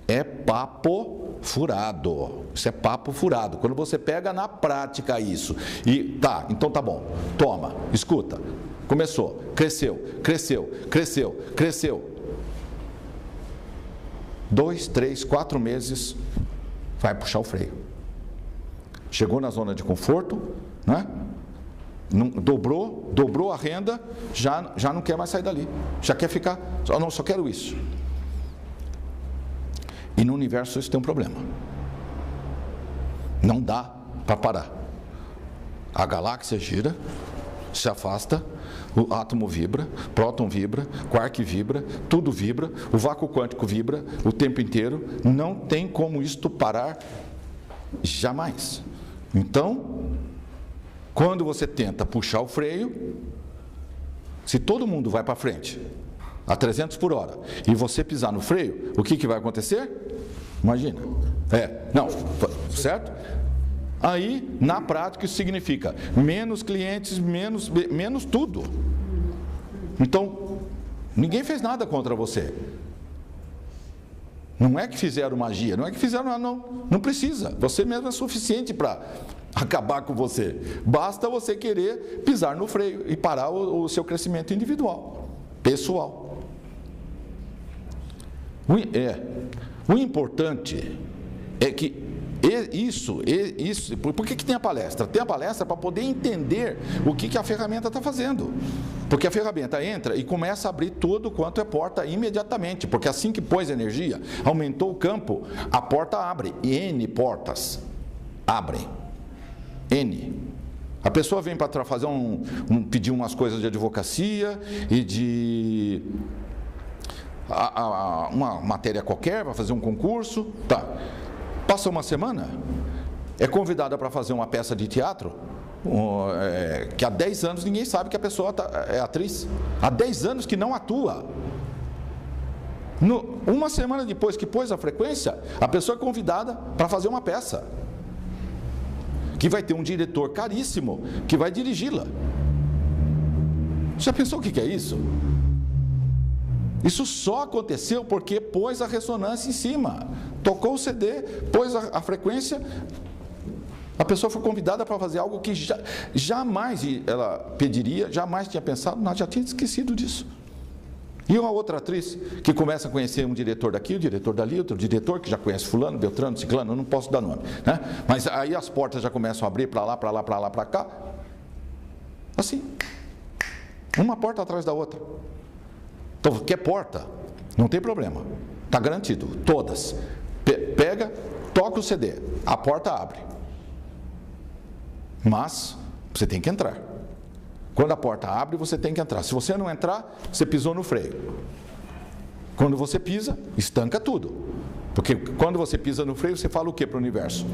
é papo furado. Isso é papo furado. Quando você pega na prática isso, e tá, então tá bom, toma, escuta, começou, cresceu, cresceu, cresceu, cresceu. 2, 3, 4 meses, vai puxar o freio. Chegou na zona de conforto, né? Dobrou a renda, já não quer mais sair dali, já quer ficar, só quero isso. E no universo isso tem um problema, não dá para parar. A galáxia gira, se afasta, o átomo vibra, próton vibra, quark vibra, tudo vibra, o vácuo quântico vibra o tempo inteiro, não tem como isto parar jamais. Então, quando você tenta puxar o freio, se todo mundo vai para frente a 300 por hora e você pisar no freio, o que vai acontecer? Imagina. Certo? Aí, na prática, isso significa menos clientes, menos tudo. Então, ninguém fez nada contra você. Não é que fizeram magia, não é que fizeram nada, não precisa. Você mesmo é suficiente para acabar com você. Basta você querer pisar no freio e parar o seu crescimento individual, pessoal. O importante é que isso, por que tem a palestra? Tem a palestra para poder entender o que a ferramenta está fazendo. Porque a ferramenta entra e começa a abrir tudo quanto é porta imediatamente. Porque assim que pôs energia, aumentou o campo, a porta abre. E N portas abrem. N. A pessoa vem para fazer pedir umas coisas de advocacia e de uma matéria qualquer, vai fazer um concurso, tá. Passa uma semana, é convidada para fazer uma peça de teatro, que há 10 anos ninguém sabe que a pessoa é atriz. Há 10 anos que não atua. Uma semana depois que pôs a frequência, a pessoa é convidada para fazer uma peça, que vai ter um diretor caríssimo, que vai dirigi-la. Já pensou o que é isso? Isso só aconteceu porque pôs a ressonância em cima, tocou o CD, pôs a frequência, a pessoa foi convidada para fazer algo que jamais ela pediria, jamais tinha pensado, já tinha esquecido disso. E uma outra atriz que começa a conhecer um diretor daqui, um diretor dali, outro diretor que já conhece fulano, beltrano, ciclano, eu não posso dar nome, né? Mas aí as portas já começam a abrir para lá, para lá, para lá, para cá, assim, uma porta atrás da outra. Então, quer porta? Não tem problema, está garantido, todas. Pega, toca o CD, a porta abre. Mas, você tem que entrar. Quando a porta abre, você tem que entrar. Se você não entrar, você pisou no freio. Quando você pisa, estanca tudo. Porque quando você pisa no freio, você fala o que para o universo?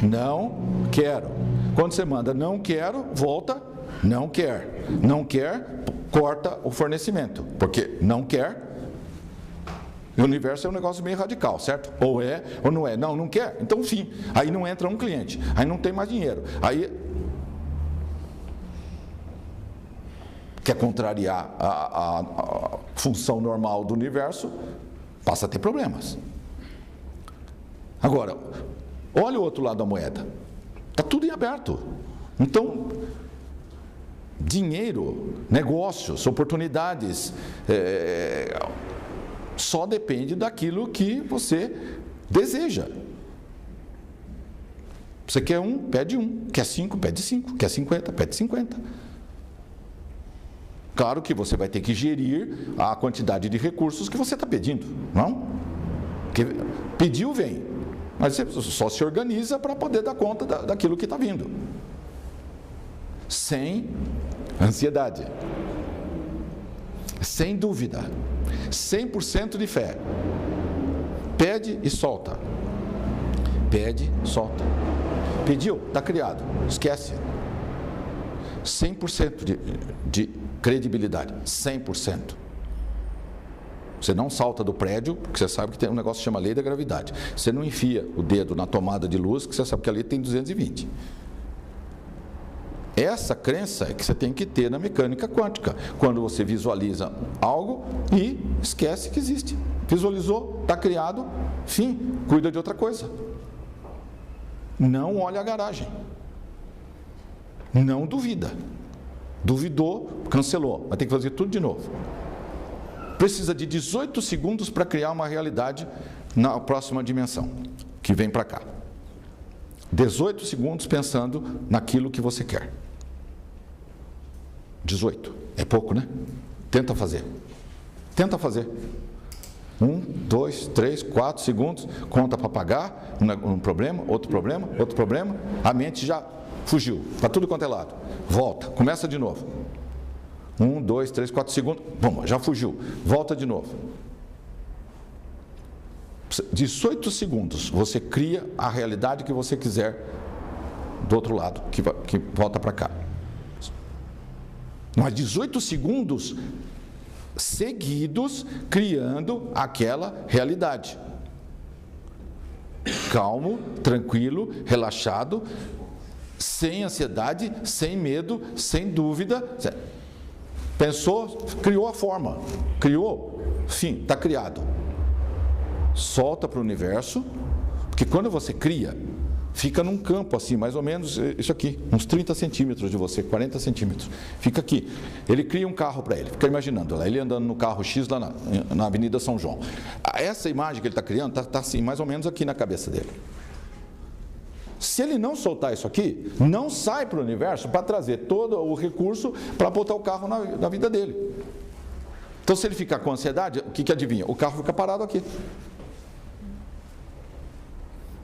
Não quero. Quando você manda não quero, volta, não quer. Não quer, corta o fornecimento. Porque não quer, o universo é um negócio meio radical, certo? Ou é ou não é. Não quer. Então, fim. Aí não entra um cliente. Aí não tem mais dinheiro. Aí quer contrariar a função normal do universo, passa a ter problemas. Agora, olha o outro lado da moeda. Está tudo em aberto. Então, dinheiro, negócios, oportunidades, só depende daquilo que você deseja. Você quer um, pede um. Quer 5, pede 5. Quer 50, pede 50. Claro que você vai ter que gerir a quantidade de recursos que você está pedindo, não? Porque pediu, vem. Mas você só se organiza para poder dar conta daquilo que está vindo. Sem ansiedade. Sem dúvida. 100% de fé. Pede e solta. Pede, solta. Pediu, está criado. Esquece. 100% de credibilidade, 100%. Você não salta do prédio, porque você sabe que tem um negócio que chama lei da gravidade. Você não enfia o dedo na tomada de luz, que você sabe que ali tem 220. essa crença é que você tem que ter na mecânica quântica. Quando você visualiza algo e esquece que existe. Visualizou, está criado, fim, cuida de outra coisa. Não olha a garagem. Não duvida. Duvidou, cancelou. Vai ter que fazer tudo de novo. Precisa de 18 segundos para criar uma realidade na próxima dimensão, que vem para cá. 18 segundos pensando naquilo que você quer. 18. É pouco, né? Tenta fazer. Tenta fazer. 1, 2, 3, 4 segundos. Conta para pagar. Um problema, outro problema, outro problema. A mente já fugiu. Para tudo quanto é lado. Volta. Começa de novo. 1, 2, 3, 4 segundos. Bom, já fugiu. Volta de novo. 18 segundos. Você cria a realidade que você quiser do outro lado, que volta para cá. Mas 18 segundos seguidos criando aquela realidade. Calmo, tranquilo, relaxado, sem ansiedade, sem medo, sem dúvida. Pensou, criou a forma. Criou, fim, está criado. Solta para o universo, porque quando você cria, fica num campo assim, mais ou menos isso aqui, uns 30 centímetros de você, 40 centímetros. Fica aqui. Ele cria um carro para ele, fica imaginando lá, ele andando no carro X lá na Avenida São João. Essa imagem que ele está criando está assim, mais ou menos aqui na cabeça dele. Se ele não soltar isso aqui, não sai para o universo para trazer todo o recurso para botar o carro na vida dele. Então, se ele ficar com ansiedade, o que adivinha? O carro fica parado aqui.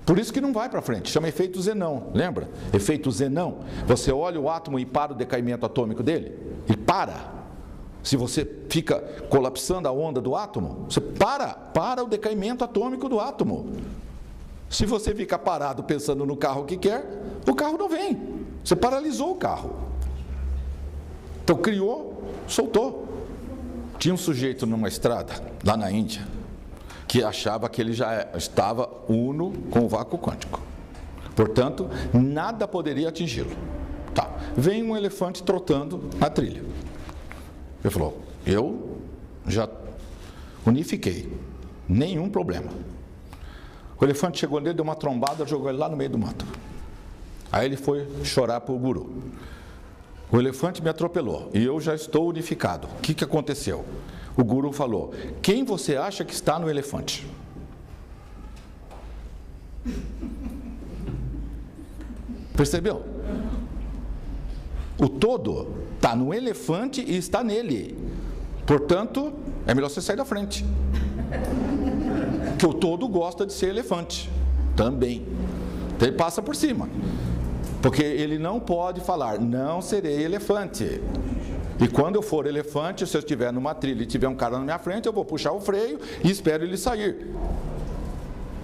Por isso que não vai para frente, chama efeito Zenão, lembra? Efeito Zenão. Você olha o átomo e para o decaimento atômico dele, ele para. Se você fica colapsando a onda do átomo, você para o decaimento atômico do átomo. Se você fica parado pensando no carro que quer, o carro não vem. Você paralisou o carro. Então criou, soltou. Tinha um sujeito numa estrada, lá na Índia, que achava que ele já estava uno com o vácuo quântico. Portanto, nada poderia atingi-lo. Tá. Vem um elefante trotando na trilha. Ele falou, eu já unifiquei, nenhum problema. O elefante chegou nele, deu uma trombada, jogou ele lá no meio do mato. Aí ele foi chorar para o guru. O elefante me atropelou e eu já estou unificado. O que aconteceu? O guru falou, quem você acha que está no elefante? Percebeu? O todo está no elefante e está nele. Portanto, é melhor você sair da frente. Porque o todo gosta de ser elefante. Também. Então ele passa por cima. Porque ele não pode falar, não serei elefante. E quando eu for elefante, se eu estiver numa trilha e tiver um cara na minha frente, eu vou puxar o freio e espero ele sair.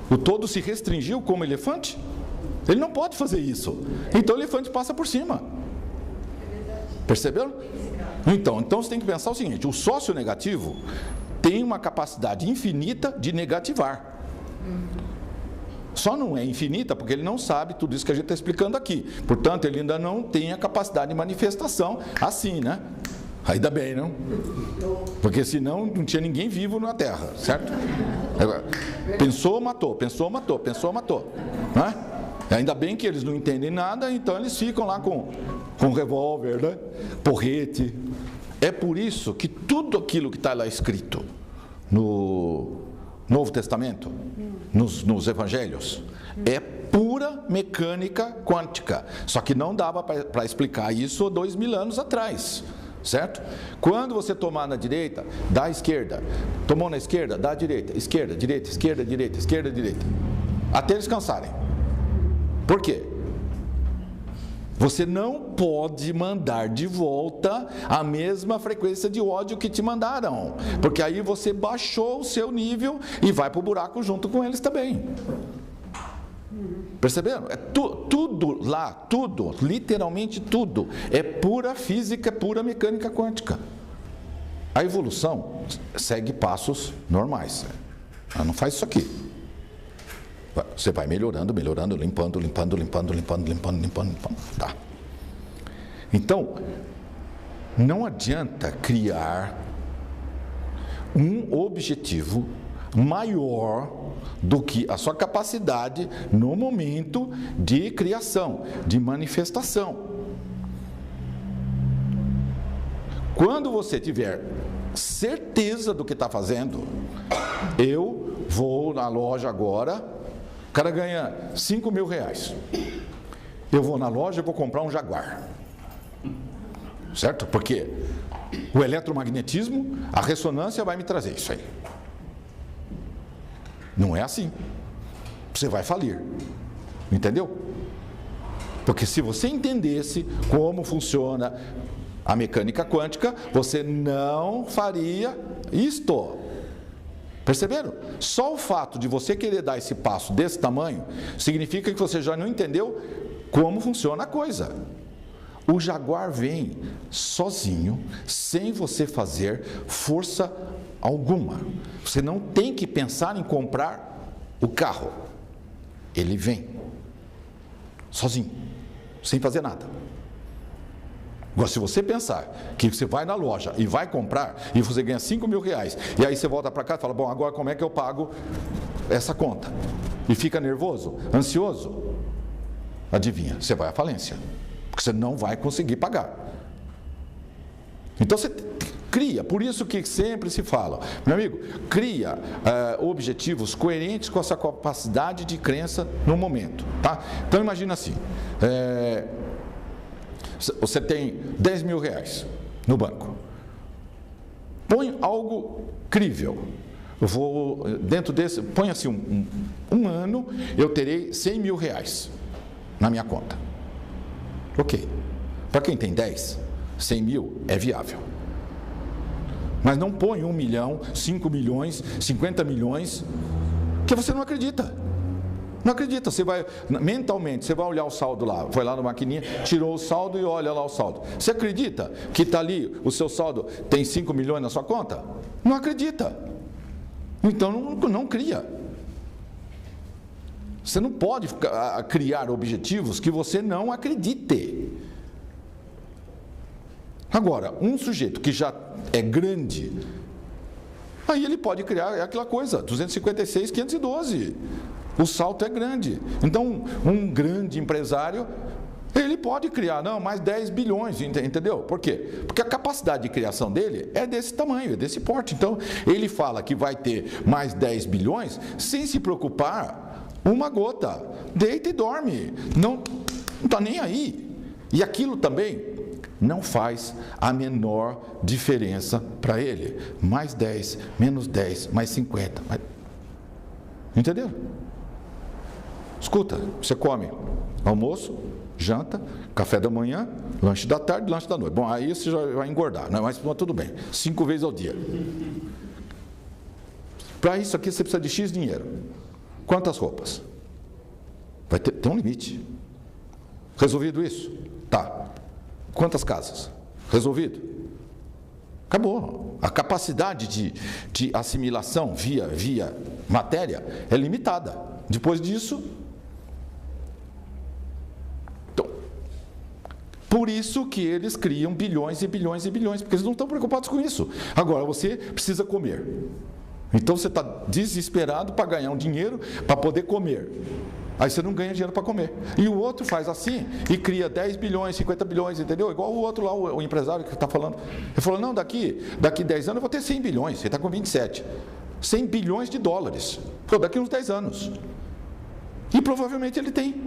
O todo se restringiu como elefante? Ele não pode fazer isso. Então o elefante passa por cima. Perceberam? Então você tem que pensar o seguinte, o sócio negativo tem uma capacidade infinita de negativar. Só não é infinita porque ele não sabe tudo isso que a gente está explicando aqui. Portanto, ele ainda não tem a capacidade de manifestação assim, né? Ainda bem, não? Porque senão não tinha ninguém vivo na Terra, certo? Pensou, matou, pensou, matou, pensou, matou. Né? Ainda bem que eles não entendem nada, então eles ficam lá com revólver, né? Porrete. É por isso que tudo aquilo que está lá escrito no Novo Testamento, nos Evangelhos, é pura mecânica quântica. Só que não dava para explicar isso 2000 anos atrás, certo? Quando você tomar na direita, dá à esquerda. Tomou na esquerda, dá à direita. Esquerda, direita, esquerda, direita, esquerda, direita. Até eles cansarem. Por quê? Você não pode mandar de volta a mesma frequência de ódio que te mandaram, porque aí você baixou o seu nível e vai para o buraco junto com eles também. Perceberam? É tudo lá, tudo, literalmente tudo, é pura física, pura mecânica quântica. A evolução segue passos normais. Ela não faz isso aqui. Você vai melhorando, melhorando, limpando. Tá. Então, não adianta criar um objetivo maior do que a sua capacidade no momento de criação, de manifestação. Quando você tiver certeza do que está fazendo, eu vou na loja agora, o cara ganha 5 mil reais. Eu vou na loja e vou comprar um Jaguar. Certo? Porque o eletromagnetismo, a ressonância vai me trazer isso aí. Não é assim. Você vai falir. Entendeu? Porque se você entendesse como funciona a mecânica quântica, você não faria isto. Perceberam? Só o fato de você querer dar esse passo desse tamanho significa que você já não entendeu como funciona a coisa. O Jaguar vem sozinho, sem você fazer força alguma. Você não tem que pensar em comprar o carro. Ele vem sozinho, sem fazer nada. Agora, se você pensar que você vai na loja e vai comprar e você ganha 5 mil reais, e aí você volta para casa e fala, bom, agora como é que eu pago essa conta? E fica nervoso, ansioso, adivinha, você vai à falência, porque você não vai conseguir pagar. Então você cria, por isso que sempre se fala, meu amigo, cria objetivos coerentes com a sua capacidade de crença no momento, tá? Então imagina assim, você tem 10 mil reais no banco. Põe algo crível. Eu vou, dentro desse, põe assim, um ano, eu terei 100 mil reais na minha conta. Ok. Para quem tem 10, 100 mil é viável. Mas não põe 1 milhão, 5 milhões, 50 milhões, que você não acredita. Não acredita, você vai, mentalmente, você vai olhar o saldo lá, foi lá na maquininha, tirou o saldo e olha lá o saldo. Você acredita que está ali, o seu saldo tem 5 milhões na sua conta? Não acredita. Então não cria. Você não pode criar objetivos que você não acredite. Agora, um sujeito que já é grande, aí ele pode criar aquela coisa, 256, 512. O salto é grande. Então, um grande empresário, ele pode criar, não, mais 10 bilhões, entendeu? Por quê? Porque a capacidade de criação dele é desse tamanho, é desse porte. Então, ele fala que vai ter mais 10 bilhões sem se preocupar uma gota. Deita e dorme. Não está nem aí. E aquilo também não faz a menor diferença para ele. Mais 10, menos 10, mais 50. Entendeu? Escuta, você come almoço, janta, café da manhã, lanche da tarde, lanche da noite. Bom, aí você já vai engordar, né? Mas tudo bem, 5 vezes ao dia. Para isso aqui você precisa de X dinheiro. Quantas roupas? Vai ter um limite. Resolvido isso? Tá. Quantas casas? Resolvido? Acabou. A capacidade de assimilação via matéria é limitada. Depois disso, então, por isso que eles criam bilhões e bilhões e bilhões, porque eles não estão preocupados com isso. Agora, você precisa comer. Então, você está desesperado para ganhar um dinheiro para poder comer. Aí você não ganha dinheiro para comer. E o outro faz assim e cria 10 bilhões, 50 bilhões, entendeu? Igual o outro lá, o empresário que está falando. Ele falou, não, daqui 10 anos eu vou ter 100 bilhões. Ele está com 27. 100 bilhões de dólares. Pô, daqui uns 10 anos. E provavelmente ele tem.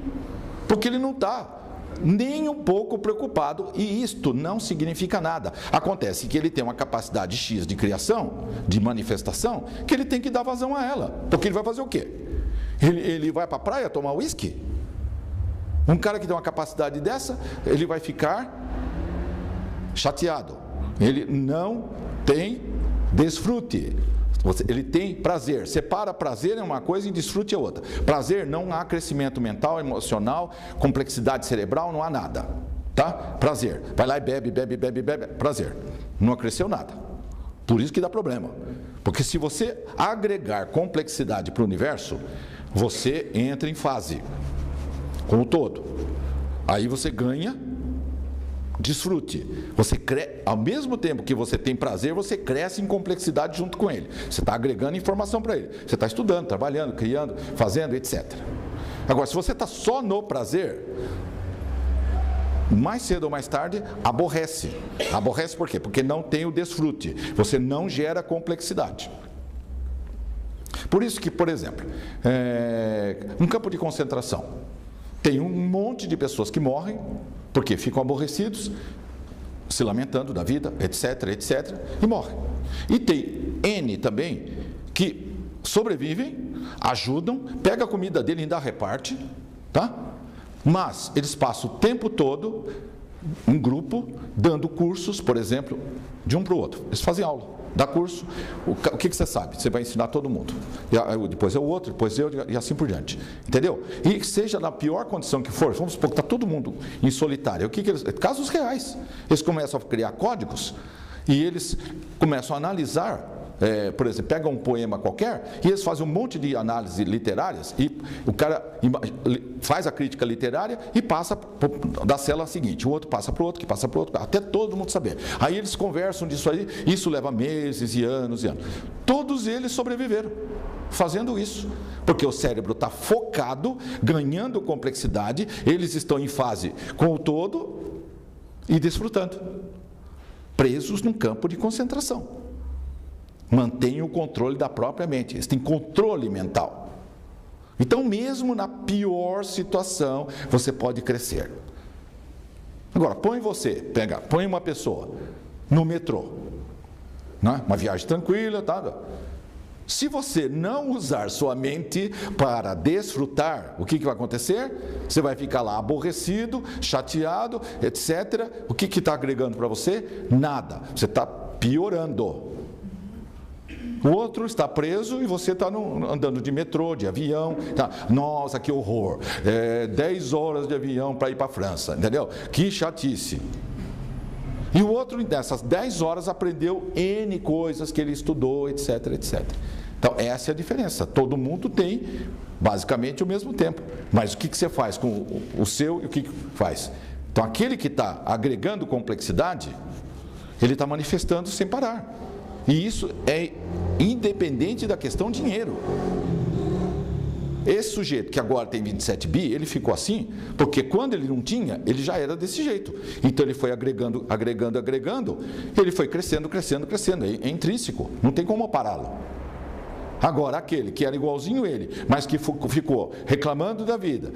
Porque ele não está nem um pouco preocupado. E isto não significa nada. Acontece que ele tem uma capacidade X de criação, de manifestação, que ele tem que dar vazão a ela. Porque ele vai fazer o quê? Ele vai para a praia tomar uísque? Um cara que tem uma capacidade dessa, ele vai ficar chateado. Ele não tem desfrute. Ele tem prazer. Separa prazer é uma coisa e desfrute é outra. Prazer, não há crescimento mental, emocional, complexidade cerebral, não há nada. Tá? Prazer. Vai lá e bebe, bebe, bebe, bebe. Prazer. Não cresceu nada. Por isso que dá problema. Porque se você agregar complexidade para o universo, você entra em fase com o todo. Aí você ganha desfrute. Ao mesmo tempo que você tem prazer, você cresce em complexidade junto com ele. Você está agregando informação para ele. Você está estudando, trabalhando, criando, fazendo, etc. Agora, se você está só no prazer, mais cedo ou mais tarde, aborrece. Aborrece por quê? Porque não tem o desfrute. Você não gera complexidade. Por isso que, por exemplo, um campo de concentração, tem um monte de pessoas que morrem, porque ficam aborrecidos, se lamentando da vida, etc, etc, e morrem. E tem N também, que sobrevivem, ajudam, pega a comida dele e ainda reparte, tá? Mas eles passam o tempo todo, em grupo, dando cursos, por exemplo, de um para o outro. Eles fazem aula, dá curso. O que você sabe? Você vai ensinar todo mundo. Depois é o outro, depois eu, e assim por diante. Entendeu? E seja na pior condição que for, vamos supor que está todo mundo em solitário. Casos reais. Eles começam a criar códigos e eles começam a analisar. Por exemplo, pega um poema qualquer e eles fazem um monte de análises literárias e o cara faz a crítica literária e passa da cela seguinte, o outro passa para o outro, que passa para o outro, até todo mundo saber. Aí eles conversam disso aí, isso leva meses e anos e anos. Todos eles sobreviveram fazendo isso, porque o cérebro está focado, ganhando complexidade, eles estão em fase com o todo e desfrutando, presos num campo de concentração. Mantenham o controle da própria mente. Eles têm controle mental. Então, mesmo na pior situação, você pode crescer. Agora, põe uma pessoa no metrô, né? Uma viagem tranquila, tá? Se você não usar sua mente para desfrutar, o que vai acontecer? Você vai ficar lá aborrecido, chateado, etc. O que está agregando para você? Nada. Você está piorando. O outro está preso e você está andando de metrô, de avião. Tá. Nossa, que horror. 10 horas de avião para ir para a França, entendeu? Que chatice. E o outro, nessas 10 horas, aprendeu N coisas que ele estudou, etc, etc. Então, essa é a diferença. Todo mundo tem, basicamente, o mesmo tempo. Mas o que você faz com o seu e o que faz? Então, aquele que está agregando complexidade, ele está manifestando sem parar. E isso é independente da questão dinheiro. Esse sujeito que agora tem 27 bi, ele ficou assim, porque quando ele não tinha, ele já era desse jeito. Então ele foi agregando, ele foi crescendo, é intrínseco, não tem como pará-lo. Agora, aquele que era igualzinho ele, mas que ficou reclamando da vida,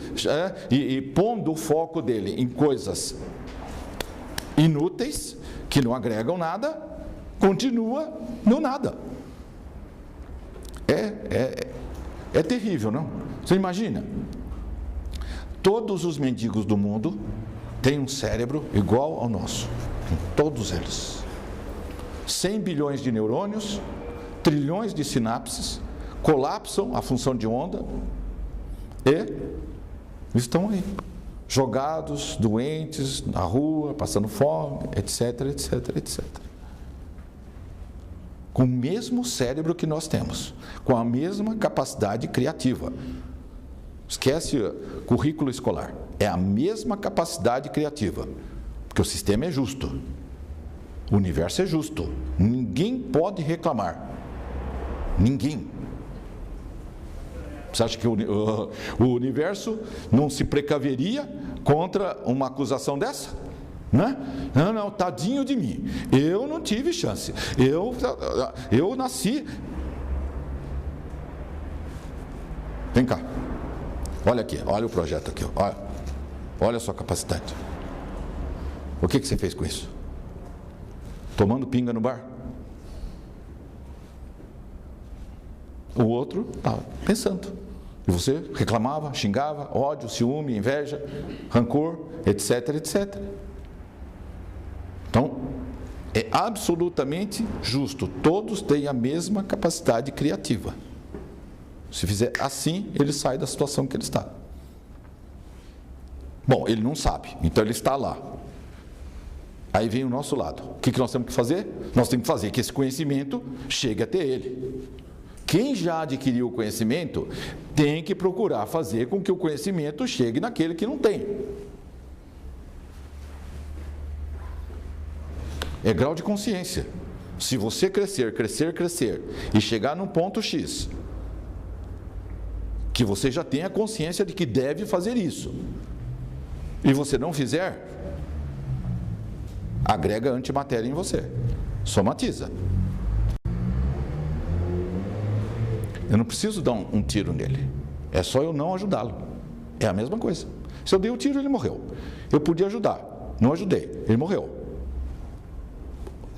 e pondo o foco dele em coisas inúteis, que não agregam nada, continua no nada. É terrível, não? Você imagina? Todos os mendigos do mundo têm um cérebro igual ao nosso. Todos eles. 100 bilhões de neurônios, trilhões de sinapses, colapsam a função de onda e estão aí, jogados, doentes, na rua, passando fome, etc, etc, etc. Com o mesmo cérebro que nós temos, com a mesma capacidade criativa. Esquece o currículo escolar. É a mesma capacidade criativa. Porque o sistema é justo. O universo é justo. Ninguém pode reclamar. Ninguém. Você acha que o universo não se precaveria contra uma acusação dessa? Né? Não, tadinho de mim. Eu não tive chance. Eu nasci. Vem cá. Olha aqui, olha o projeto aqui. Olha a sua capacidade. O que você fez com isso? Tomando pinga no bar? O outro estava pensando. E você reclamava, xingava, ódio, ciúme, inveja, rancor, etc, etc. Então, é absolutamente justo. Todos têm a mesma capacidade criativa. Se fizer assim, ele sai da situação que ele está. Bom, ele não sabe, então ele está lá. Aí vem o nosso lado. O que nós temos que fazer? Nós temos que fazer que esse conhecimento chegue até ele. Quem já adquiriu o conhecimento tem que procurar fazer com que o conhecimento chegue naquele que não tem. é grau de consciência. Se você crescer, crescer, crescer e chegar num ponto X, que você já tenha consciência de que deve fazer isso, e você não fizer, agrega antimatéria em você, somatiza. Eu não preciso dar um tiro nele, é só eu não ajudá-lo. É a mesma coisa. Se eu dei o tiro, ele morreu. Eu podia ajudar, não ajudei, ele morreu.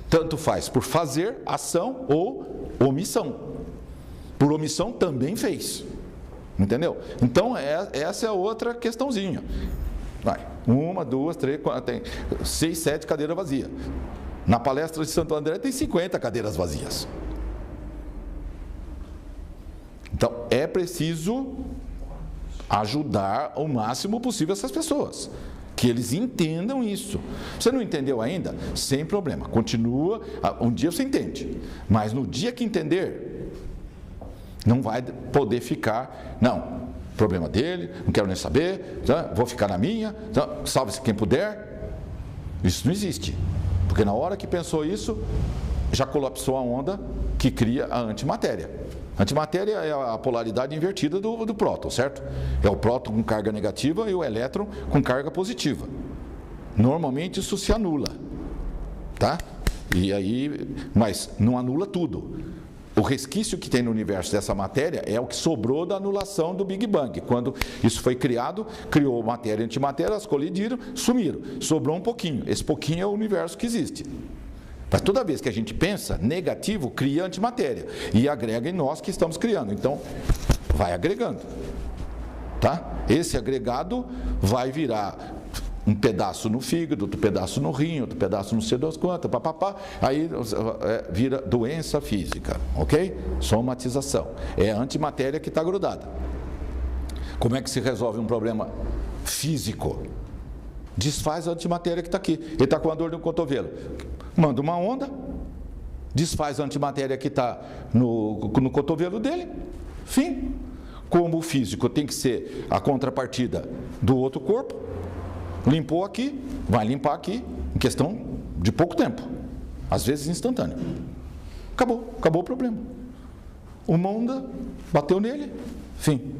Tanto faz por fazer ação ou omissão. Por omissão também fez. Entendeu? Então, essa é outra questãozinha. Vai, 1, 2, 3, 4, tem 6, 7 cadeiras vazias. Na palestra de Santo André tem 50 cadeiras vazias. Então, é preciso ajudar o máximo possível essas pessoas, que eles entendam isso. Você não entendeu ainda? Sem problema, continua, um dia você entende, mas no dia que entender, não vai poder ficar, não, problema dele, não quero nem saber, tá? Vou ficar na minha, tá? Salve-se quem puder. Isso não existe, porque na hora que pensou isso, já colapsou a onda que cria a antimatéria. Antimatéria é a polaridade invertida do próton, certo? É o próton com carga negativa e o elétron com carga positiva. Normalmente isso se anula, tá? E aí, mas não anula tudo. O resquício que tem no universo dessa matéria é o que sobrou da anulação do Big Bang. Quando isso foi criado, criou matéria e antimatéria, elas colidiram, sumiram. Sobrou um pouquinho. Esse pouquinho é o universo que existe. Mas toda vez que a gente pensa negativo, cria antimatéria e agrega em nós que estamos criando. Então, vai agregando, tá? Esse agregado vai virar um pedaço no fígado, outro pedaço no rim, outro pedaço não sei das quantas, papapá, aí vira doença física, ok? Somatização. É a antimatéria que está grudada. Como é que se resolve um problema físico? Desfaz a antimatéria que está aqui. Ele está com a dor no cotovelo. Manda uma onda, desfaz a antimatéria que está no cotovelo dele, fim. Como o físico tem que ser a contrapartida do outro corpo, limpou aqui, vai limpar aqui, em questão de pouco tempo, às vezes instantâneo. Acabou o problema. Uma onda bateu nele, fim.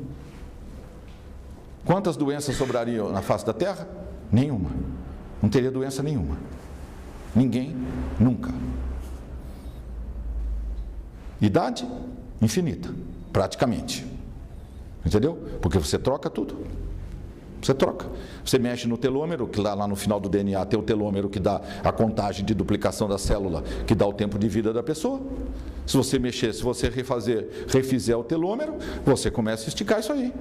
Quantas doenças sobrariam na face da Terra? Nenhuma. Não teria doença nenhuma. Ninguém, nunca. Idade? Infinita, praticamente. Entendeu? Porque você troca tudo. Você troca. Você mexe no telômero, que lá no final do DNA tem o telômero que dá a contagem de duplicação da célula, que dá o tempo de vida da pessoa. Se você mexer, se você refizer o telômero, você começa a esticar isso aí.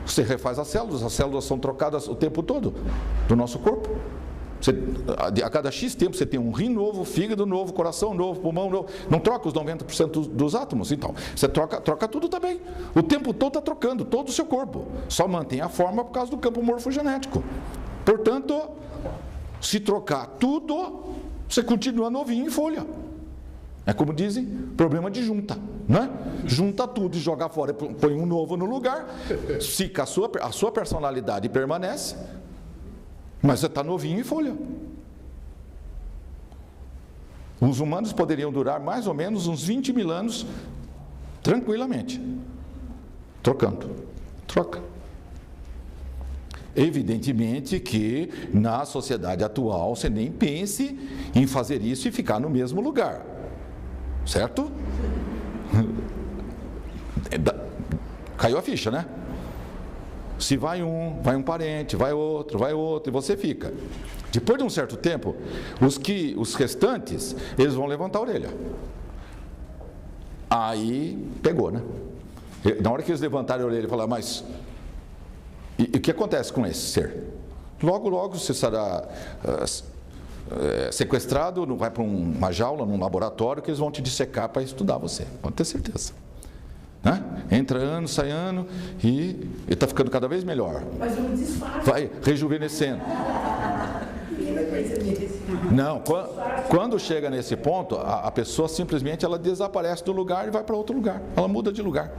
Você refaz as células são trocadas o tempo todo do nosso corpo. A cada X tempo você tem um rim novo, fígado novo, coração novo, pulmão novo. Não troca os 90% dos átomos? Então, você troca tudo também. O tempo todo está trocando, todo o seu corpo. Só mantém a forma por causa do campo morfogenético. Portanto, se trocar tudo, você continua novinho em folha. É como dizem, problema de junta, né? Junta tudo e joga fora, põe um novo no lugar, fica a sua personalidade permanece, mas você está novinho em folha. Os humanos poderiam durar mais ou menos uns 20 mil anos tranquilamente, trocando. Troca. Evidentemente que na sociedade atual você nem pense em fazer isso e ficar no mesmo lugar. Certo? Caiu a ficha, né? Se vai um parente, vai outro, e você fica. Depois de um certo tempo, os restantes, eles vão levantar a orelha. Aí, pegou, né? Na hora que eles levantarem a orelha e falar, mas e o que acontece com esse ser? Logo você será sequestrado, vai para uma jaula, num laboratório, que eles vão te dissecar para estudar você, pode ter certeza, né? Entra ano, sai ano e ele está ficando cada vez melhor, mas um disfarce. Vai rejuvenescendo. Ninguém vai perceber isso. Não, quando chega nesse ponto, a pessoa simplesmente ela desaparece do lugar e vai para outro lugar, ela muda de lugar,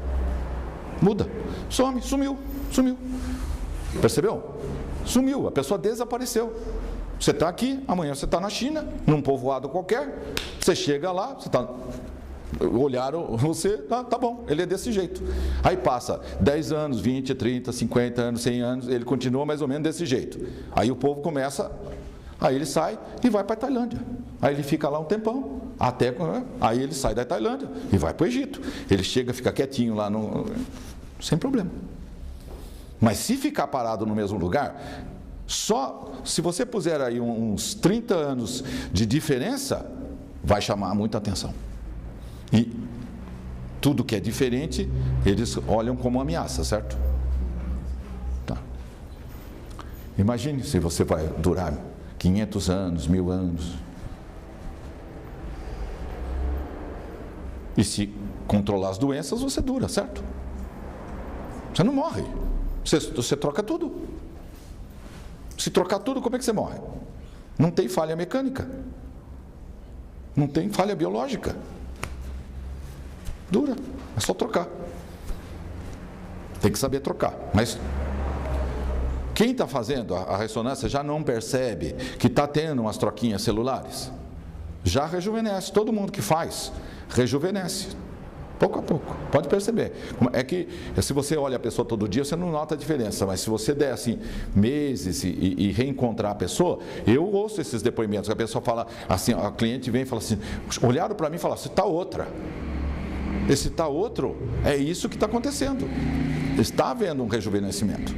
sumiu, percebeu? Sumiu, a pessoa desapareceu. Você está aqui, amanhã você está na China, num povoado qualquer, você chega lá, você está... Olharam você, tá bom, ele é desse jeito. Aí passa 10 anos, 20, 30, 50 anos, 100 anos, ele continua mais ou menos desse jeito. Aí o povo começa, aí ele sai e vai para a Tailândia. Aí ele fica lá um tempão, aí ele sai da Tailândia e vai para o Egito. Ele chega, fica quietinho lá, sem problema. Mas se ficar parado no mesmo lugar, só se você puser aí uns 30 anos de diferença, vai chamar muita atenção. E tudo que é diferente, eles olham como ameaça, certo? Tá. Imagine se você vai durar 500 anos, 1000 anos. E se controlar as doenças, você dura, certo? Você não morre. Você troca tudo. Se trocar tudo, como é que você morre? Não tem falha mecânica. Não tem falha biológica. Dura, é só trocar. Tem que saber trocar. Mas quem está fazendo a ressonância já não percebe que está tendo umas troquinhas celulares. Já rejuvenesce. Todo mundo que faz, rejuvenesce. Pouco a pouco. Pode perceber. É que se você olha a pessoa todo dia, você não nota a diferença. Mas se você der assim meses e reencontrar a pessoa, eu ouço esses depoimentos. A pessoa fala assim, a cliente vem e fala assim, olharam para mim e falaram, você está outra. Esse tá outro, é isso que está acontecendo. Está havendo um rejuvenescimento.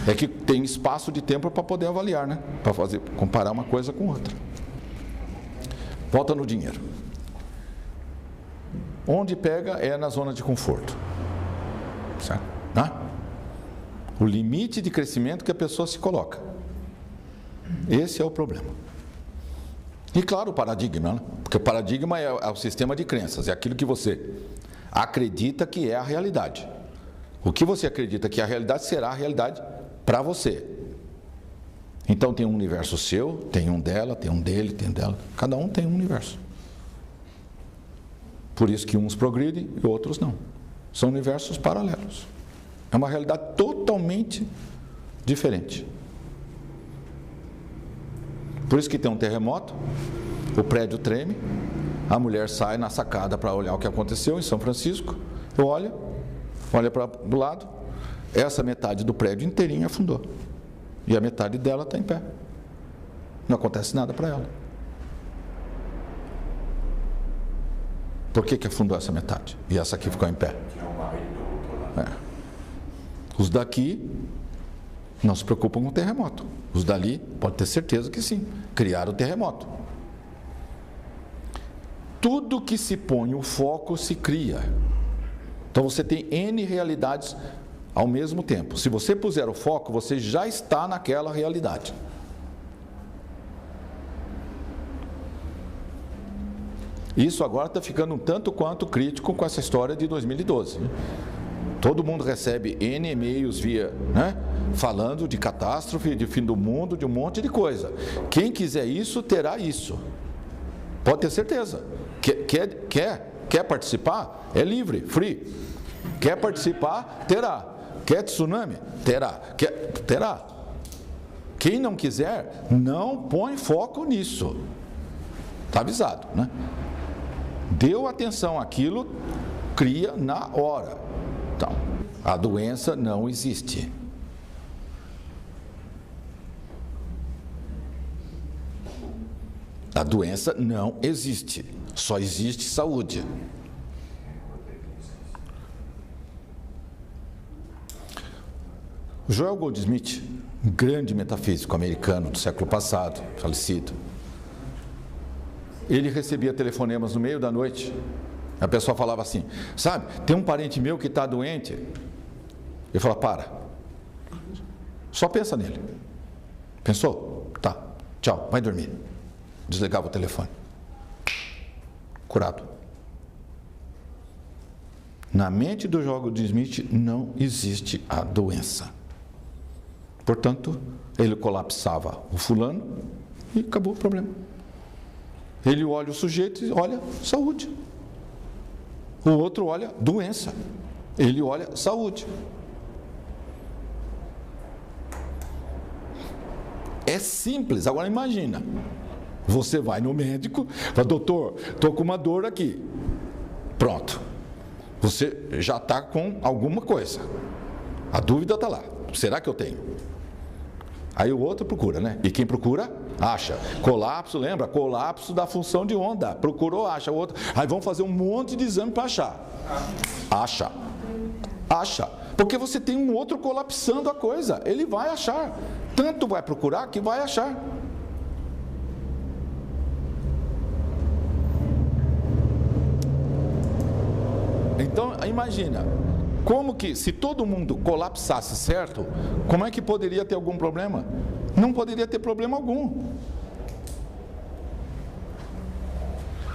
É que tem espaço de tempo para poder avaliar, né? Para comparar uma coisa com outra. Volta no dinheiro. Onde pega é na zona de conforto. Certo? Né? O limite de crescimento que a pessoa se coloca. Esse é o problema. E claro, o paradigma, né? Porque o paradigma é o sistema de crenças, é aquilo que você acredita que é a realidade. O que você acredita que é a realidade será a realidade para você. Então tem um universo seu, tem um dela, tem um dele, tem um dela. Cada um tem um universo. Por isso que uns progridem e outros não. São universos paralelos. É uma realidade totalmente diferente. Por isso que tem um terremoto, o prédio treme, a mulher sai na sacada para olhar o que aconteceu em São Francisco, olha para do lado, essa metade do prédio inteirinho afundou. E a metade dela está em pé. Não acontece nada para ela. Por que afundou essa metade? E essa aqui ficou em pé? Os daqui não se preocupam com o terremoto. Os dali, pode ter certeza que sim, criaram o terremoto. Tudo que se põe o foco se cria. Então você tem N realidades ao mesmo tempo. Se você puser o foco, você já está naquela realidade. Isso agora está ficando um tanto quanto crítico com essa história de 2012. Todo mundo recebe N e-mails via, né, falando de catástrofe, de fim do mundo, de um monte de coisa. Quem quiser isso, terá isso. Pode ter certeza. Quer participar? É livre, free. Quer participar? Terá. Quer tsunami? Terá. Terá. Quem não quiser, não põe foco nisso. Está avisado, né? Deu atenção àquilo, cria na hora. Então, a doença não existe. A doença não existe. Só existe saúde. Joel Goldsmith, um grande metafísico americano do século passado, falecido, ele recebia telefonemas no meio da noite. A pessoa falava assim, sabe, tem um parente meu que está doente. Ele falava, para, só pensa nele. Pensou? Tá, tchau, vai dormir. Desligava o telefone. Curado. Na mente do Joel Goldsmith não existe a doença. Portanto, ele colapsava o fulano e acabou o problema. Ele olha o sujeito e olha saúde. O outro olha doença. Ele olha saúde. É simples. Agora imagina, você vai no médico, fala, doutor, estou com uma dor aqui. Pronto. Você já está com alguma coisa. A dúvida está lá. Será que eu tenho? Aí o outro procura, né? E quem procura, acha. Colapso, lembra? Colapso da função de onda. Procurou, acha. O outro. Aí vão fazer um monte de exame para achar. Acha. Acha. Porque você tem um outro colapsando a coisa. Ele vai achar. Tanto vai procurar que vai achar. Então, imagina. Como que, se todo mundo colapsasse, certo? Como é que poderia ter algum problema? Não poderia ter problema algum.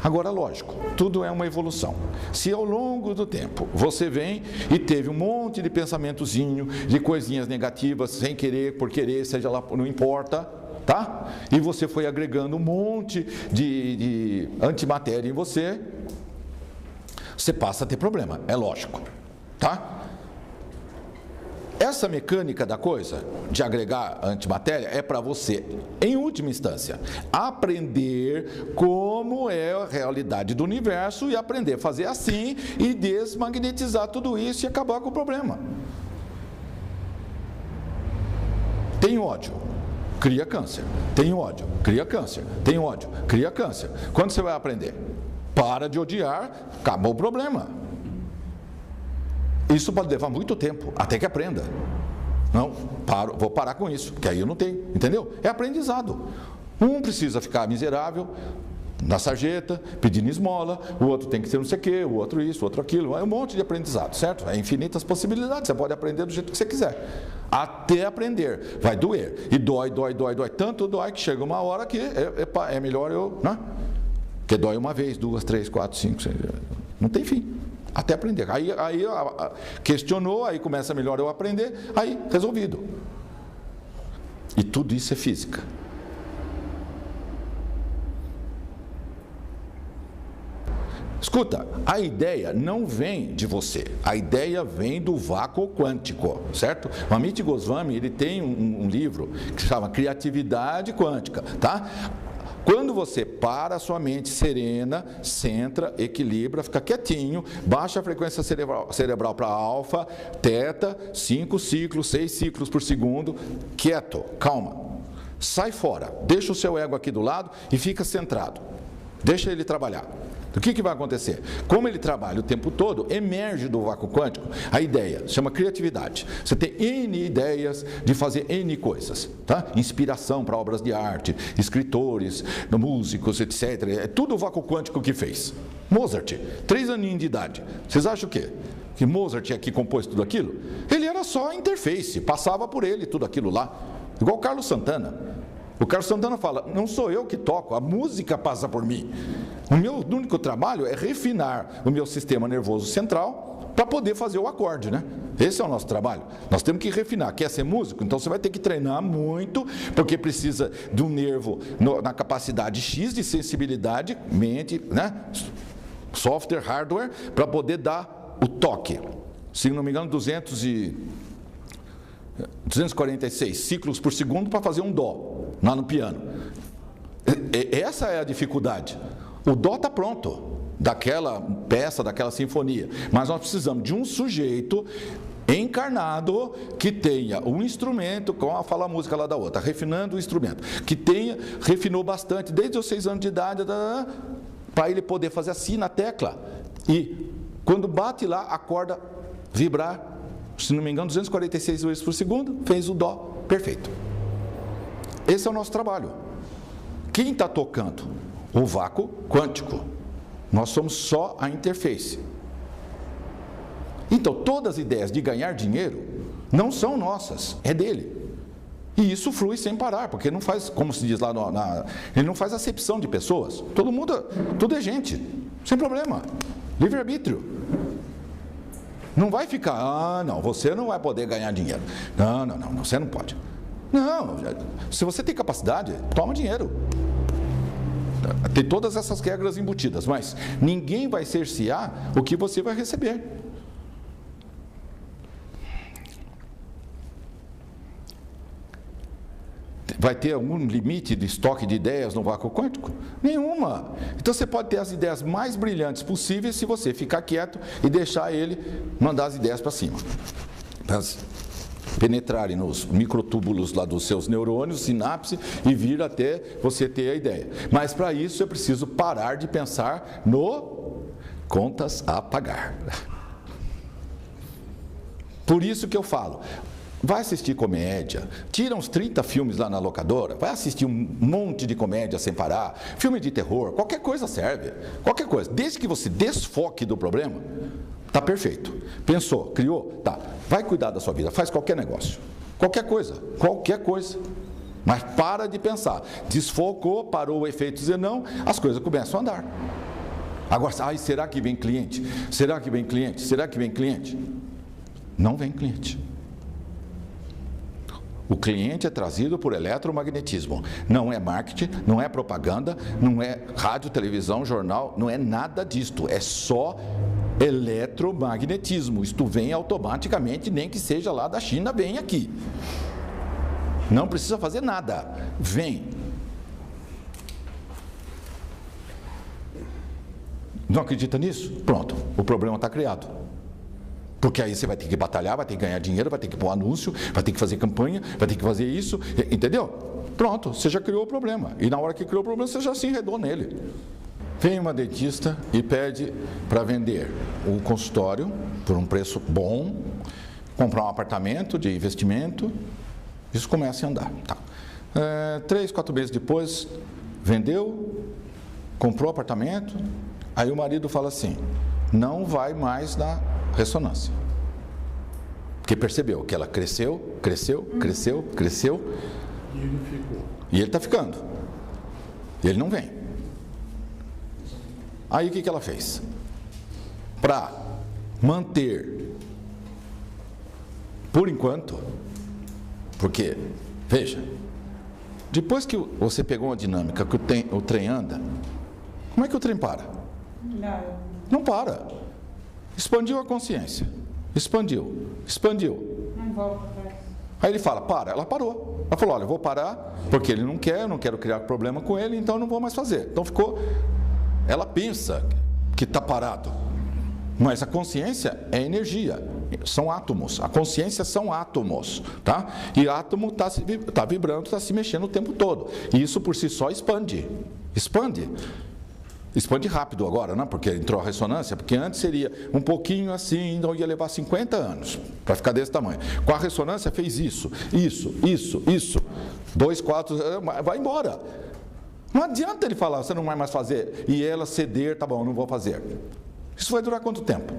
Agora, lógico, tudo é uma evolução. Se ao longo do tempo você vem e teve um monte de pensamentozinho, de coisinhas negativas, sem querer, por querer, seja lá, não importa, tá? E você foi agregando um monte de antimatéria em você, você passa a ter problema, é lógico. Tá? Essa mecânica da coisa, de agregar antimatéria, é para você, em última instância, aprender como é a realidade do universo e aprender a fazer assim e desmagnetizar tudo isso e acabar com o problema. Tem ódio, cria câncer. Tem ódio, cria câncer. Tem ódio, cria câncer. Quando você vai aprender? Para de odiar, acabou o problema. Isso pode levar muito tempo, até que aprenda. Não, vou parar com isso, que aí eu não tenho, entendeu? É aprendizado. Um precisa ficar miserável na sarjeta, pedindo esmola, o outro tem que ser não sei o quê, o outro isso, o outro aquilo. É um monte de aprendizado, certo? É infinitas possibilidades, você pode aprender do jeito que você quiser. Até aprender, vai doer. E dói. Tanto dói que chega uma hora que é melhor eu, né? Porque dói uma vez, 2, 3, 4, 5, 6, não tem fim. Até aprender. Aí questionou, aí começa melhor eu aprender, aí resolvido. E tudo isso é física. Escuta, a ideia não vem de você, a ideia vem do vácuo quântico, certo? O Amit Goswami, ele tem um livro que se chama Criatividade Quântica, tá? Quando você para a sua mente serena, centra, equilibra, fica quietinho, baixa a frequência cerebral para alfa, teta, 5 ciclos, 6 ciclos por segundo, quieto, calma. Sai fora, deixa o seu ego aqui do lado e fica centrado. Deixa ele trabalhar. O que vai acontecer? Como ele trabalha o tempo todo, emerge do vácuo quântico a ideia, chama criatividade. Você tem N ideias de fazer N coisas, tá? Inspiração para obras de arte, escritores, músicos, etc. É tudo o vácuo quântico que fez. Mozart, 3 aninhos de idade. Vocês acham o quê? Que Mozart é que compôs tudo aquilo? Ele era só a interface, passava por ele tudo aquilo lá. Igual o Carlos Santana. O Carlos Santana fala, não sou eu que toco, a música passa por mim. O meu único trabalho é refinar o meu sistema nervoso central para poder fazer o acorde, né? Esse é o nosso trabalho. Nós temos que refinar. Quer ser músico? Então você vai ter que treinar muito, porque precisa de um nervo na capacidade X de sensibilidade, mente, né? Software, hardware, para poder dar o toque. Se não me engano, 246 ciclos por segundo para fazer um dó lá no piano. Essa é a dificuldade. O dó está pronto, daquela peça, daquela sinfonia, mas nós precisamos de um sujeito encarnado que tenha um instrumento, como a fala a música lá da outra, refinando o instrumento, que refinou bastante desde os 6 anos de idade, para ele poder fazer assim na tecla e quando bate lá a corda vibrar. Se não me engano, 246 vezes por segundo, fez o dó, perfeito. Esse é o nosso trabalho. Quem está tocando? O vácuo quântico. Nós somos só a interface. Então, todas as ideias de ganhar dinheiro não são nossas, é dele. E isso flui sem parar, porque não faz, como se diz lá, ele não faz acepção de pessoas. Todo mundo, tudo é gente, sem problema. Livre-arbítrio. Não vai ficar, não, você não vai poder ganhar dinheiro. Não, você não pode. Não, se você tem capacidade, toma dinheiro. Tem todas essas regras embutidas, mas ninguém vai cercear o que você vai receber. vai ter algum limite de estoque de ideias no vácuo quântico? Nenhuma. Então você pode ter as ideias mais brilhantes possíveis se você ficar quieto e deixar ele mandar as ideias para cima. Penetrarem nos microtúbulos lá dos seus neurônios, sinapse, e vir até você ter a ideia. Mas para isso eu preciso parar de pensar no contas a pagar. Por isso que eu falo, vai assistir comédia, tira uns 30 filmes lá na locadora, vai assistir um monte de comédia sem parar, filme de terror, qualquer coisa serve, qualquer coisa, desde que você desfoque do problema, tá perfeito. Pensou, criou, tá, vai cuidar da sua vida, faz qualquer negócio, qualquer coisa, mas para de pensar, desfocou, parou o efeito Zenão, as coisas começam a andar. Agora, será que vem cliente? Será que vem cliente? Será que vem cliente? Não vem cliente. O cliente é trazido por eletromagnetismo. Não é marketing, não é propaganda, não é rádio, televisão, jornal, não é nada disto. É só eletromagnetismo. Isto vem automaticamente, nem que seja lá da China, vem aqui. Não precisa fazer nada. Vem. Não acredita nisso? Pronto, o problema está criado. Porque aí você vai ter que batalhar, vai ter que ganhar dinheiro, vai ter que pôr anúncio, vai ter que fazer campanha, vai ter que fazer isso, entendeu? Pronto, você já criou o problema. E na hora que criou o problema, você já se enredou nele. Vem uma dentista e pede para vender o consultório por um preço bom, comprar um apartamento de investimento, isso começa a andar. Tá. 3, 4 meses depois, vendeu, comprou o apartamento, aí o marido fala assim, não vai mais na ressonância. Porque percebeu que ela cresceu. E ele ficou. E ele está ficando. E ele não vem. Aí o que ela fez? Para manter, por enquanto, porque, veja, depois que você pegou uma dinâmica que o trem anda, como é que o trem para? Não para. Expandiu a consciência. Expandiu. Não volta mais. Aí ele fala, para. Ela parou. Ela falou, olha, eu vou parar, porque ele não quer, eu não quero criar problema com ele, então eu não vou mais fazer. Então ficou... Ela pensa que está parado. Mas a consciência é energia. São átomos. A consciência são átomos. Tá? E átomo está vibrando, está se mexendo o tempo todo. E isso por si só expande. Expande rápido agora, né? Porque entrou a ressonância, porque antes seria um pouquinho assim, então ia levar 50 anos para ficar desse tamanho. Com a ressonância fez isso. 2, 4, vai embora. Não adianta ele falar, você não vai mais fazer, e ela ceder, tá bom, não vou fazer. Isso vai durar quanto tempo?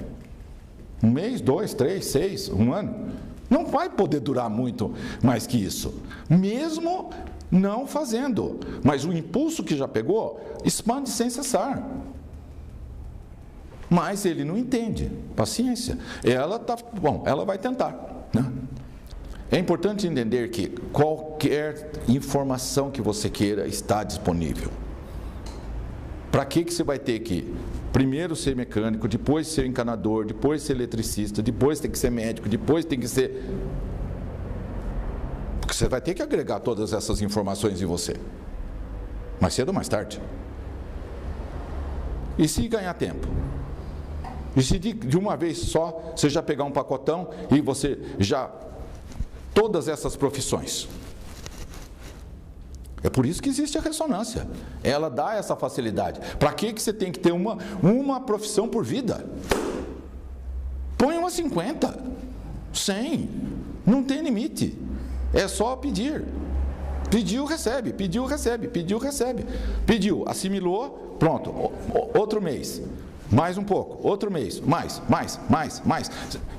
1 mês, 2, 3, 6, 1 ano? Não vai poder durar muito mais que isso. Mesmo não fazendo. Mas o impulso que já pegou, expande sem cessar. Mas ele não entende. Paciência. Ela vai tentar, né? É importante entender que qualquer informação que você queira está disponível. Para que você vai ter que primeiro ser mecânico, depois ser encanador, depois ser eletricista, depois tem que ser médico, depois tem que ser... Porque você vai ter que agregar todas essas informações em você. Mais cedo ou mais tarde. E se ganhar tempo? E se de uma vez só você já pegar um pacotão e você já... Todas essas profissões. É por isso que existe a ressonância. Ela dá essa facilidade. Para que você tem que ter uma profissão por vida? Põe umas 50, 100. Não tem limite. É só pedir. Pediu, recebe. Pediu, recebe. Pediu, recebe. Pediu, assimilou, pronto. Outro mês. Mais um pouco. Outro mês. Mais.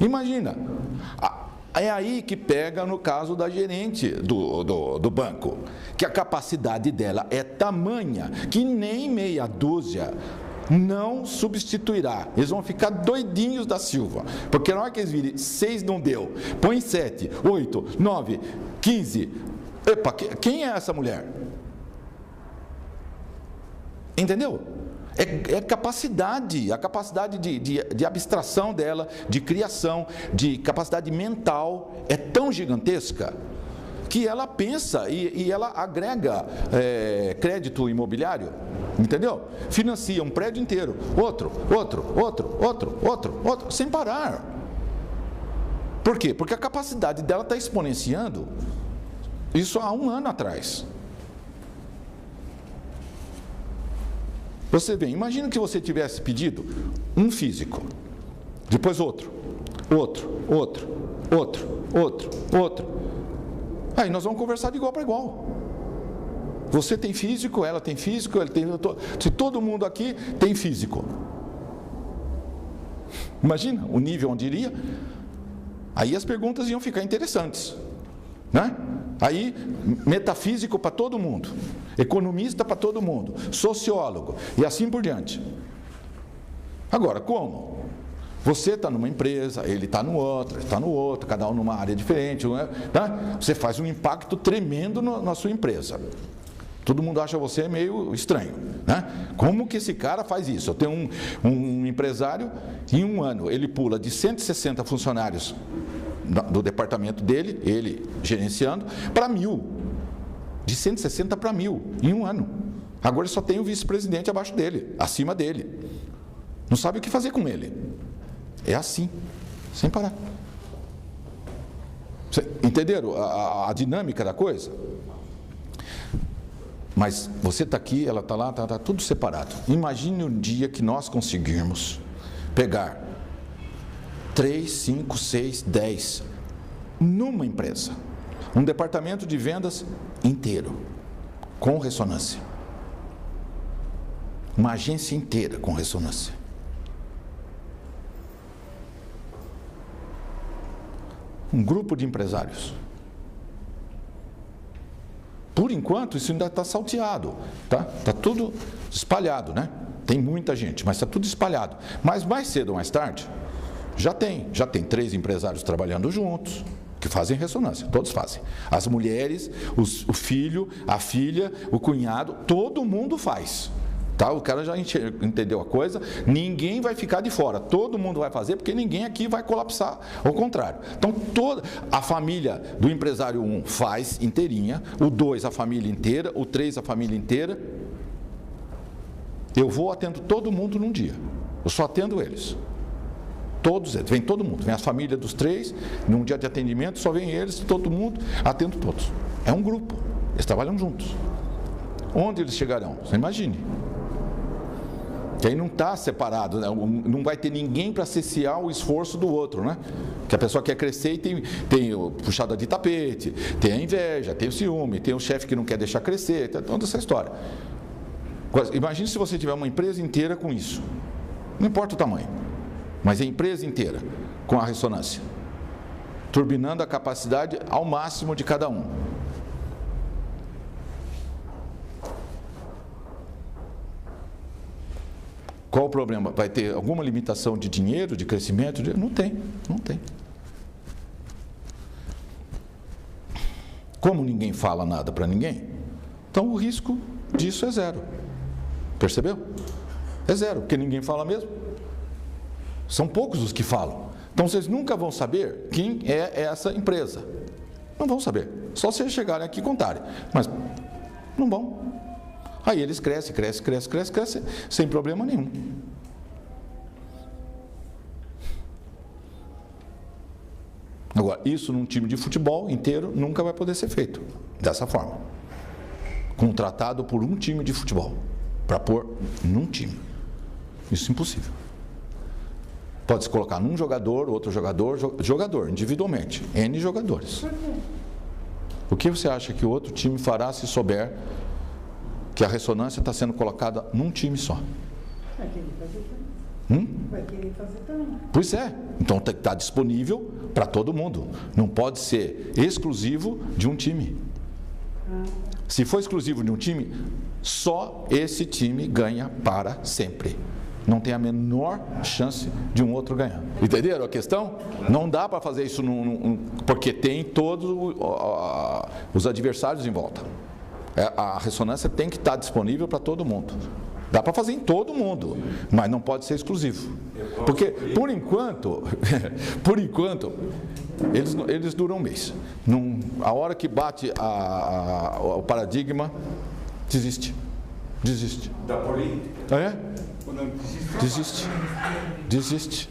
Imagina. É aí que pega no caso da gerente do banco, que a capacidade dela é tamanha que nem meia dúzia não substituirá. Eles vão ficar doidinhos da Silva, porque na hora que eles virem 6 não deu, põe 7, 8, 9, 15. Epa, quem é essa mulher? Entendeu? É capacidade, a capacidade de abstração dela, de criação, de capacidade mental é tão gigantesca que ela pensa e ela agrega crédito imobiliário, entendeu? Financia um prédio inteiro, outro, sem parar. Por quê? Porque a capacidade dela está exponenciando isso há um ano atrás. Você vê, imagina que você tivesse pedido um físico, depois outro. Aí nós vamos conversar de igual para igual. Você tem físico, ela tem físico, ele tem... Se todo mundo aqui tem físico. Imagina o nível onde iria. Aí as perguntas iam ficar interessantes, né? Aí, metafísico para todo mundo, economista para todo mundo, sociólogo e assim por diante. Agora, como? Você está numa empresa, ele está no outro, cada um numa área diferente, tá? Você faz um impacto tremendo na sua empresa. Todo mundo acha você meio estranho, né? Como que esse cara faz isso? Eu tenho um empresário, em um ano ele pula de 160 funcionários do departamento dele, ele gerenciando, para 1.000. De 160 para 1.000 em um ano. Agora ele só tem o vice-presidente abaixo dele, acima dele. Não sabe o que fazer com ele. É assim, sem parar. Entenderam a dinâmica da coisa? Mas você está aqui, ela está lá, está tudo separado. Imagine um dia que nós conseguirmos pegar 3, 5, 6, 10 numa empresa. Um departamento de vendas inteiro, com ressonância. Uma agência inteira com ressonância. Um grupo de empresários. Por enquanto, isso ainda está salteado, tá? Está tudo espalhado, né? Tem muita gente, mas está tudo espalhado. Mas mais cedo ou mais tarde, já tem 3 empresários trabalhando juntos, que fazem ressonância, todos fazem. As mulheres, o filho, a filha, o cunhado, todo mundo faz. Tá? O cara já entendeu a coisa, ninguém vai ficar de fora, todo mundo vai fazer, porque ninguém aqui vai colapsar, ao contrário. Então, toda a família do empresário 1 faz inteirinha, o 2 a família inteira, o 3 a família inteira. Eu atendo todo mundo num dia, eu só atendo eles. Todos eles, vem todo mundo, vem a família dos 3, num dia de atendimento, só vem eles, todo mundo, atendo todos. É um grupo, eles trabalham juntos. Onde eles chegarão? Você imagine. Que aí não está separado, né? Não vai ter ninguém para cessear o esforço do outro, né? Que a pessoa quer crescer e tem puxada de tapete, tem a inveja, tem o ciúme, tem o chefe que não quer deixar crescer, tem toda essa história. Imagine se você tiver uma empresa inteira com isso. Não importa o tamanho, mas é a empresa inteira com a ressonância, turbinando a capacidade ao máximo de cada um. Qual o problema? Vai ter alguma limitação de dinheiro, de crescimento? Não tem. Como ninguém fala nada para ninguém, então o risco disso é zero. Percebeu? É zero, porque ninguém fala mesmo. São poucos os que falam. Então vocês nunca vão saber quem é essa empresa. Não vão saber. Só se vocês chegarem aqui e contarem. Mas não vão. Aí eles crescem, sem problema nenhum. Agora, isso num time de futebol inteiro nunca vai poder ser feito dessa forma. Contratado por um time de futebol, para pôr num time. Isso é impossível. Pode se colocar num jogador, outro jogador, individualmente, N jogadores. O que você acha que o outro time fará se souber que a ressonância está sendo colocada num time só? Vai querer fazer também. Vai querer fazer também. Pois é. Então tem que estar disponível para todo mundo. Não pode ser exclusivo de um time. Se for exclusivo de um time, só esse time ganha para sempre. Não tem a menor chance de um outro ganhar. Entenderam a questão? Não dá para fazer isso porque tem todos os adversários em volta. A ressonância tem que estar disponível para todo mundo. Dá para fazer em todo mundo, mas não pode ser exclusivo. Porque, por enquanto, eles duram um mês. A hora que bate o paradigma, desiste. Da política? É? Desiste.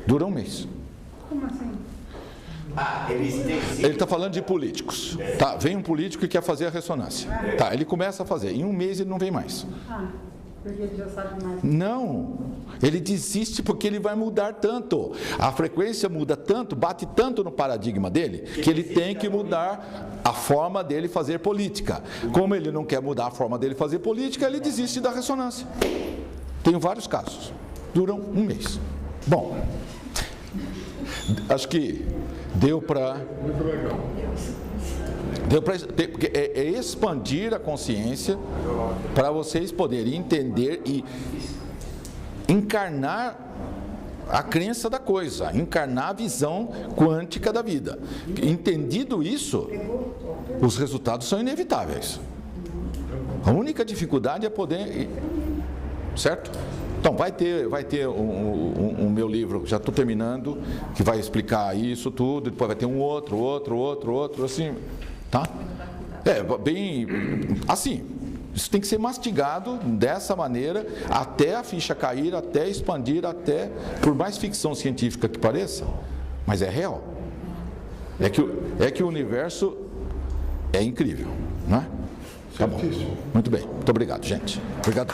Dura um mês. Como assim? Ele está falando de políticos. Tá, vem um político e quer fazer a ressonância. Tá, ele começa a fazer. Em um mês ele não vem mais. Porque ele já sabe mais. Não, ele desiste porque ele vai mudar tanto. A frequência muda tanto, bate tanto no paradigma dele, que ele tem que mudar a forma dele fazer política. Como ele não quer mudar a forma dele fazer política, ele desiste da ressonância. Tenho vários casos. Duram um mês. Bom, acho que deu para... é expandir a consciência para vocês poderem entender e encarnar a crença da coisa, encarnar a visão quântica da vida. Entendido isso, os resultados são inevitáveis. A única dificuldade é poder... Certo? Então, vai ter um meu livro, já estou terminando, que vai explicar isso tudo, depois vai ter um outro, assim... Tá? Bem assim, isso tem que ser mastigado dessa maneira até a ficha cair, até expandir, até, por mais ficção científica que pareça, mas é real. É que o universo é incrível, não é? Tá bom. Muito bem, muito obrigado, gente. Obrigado.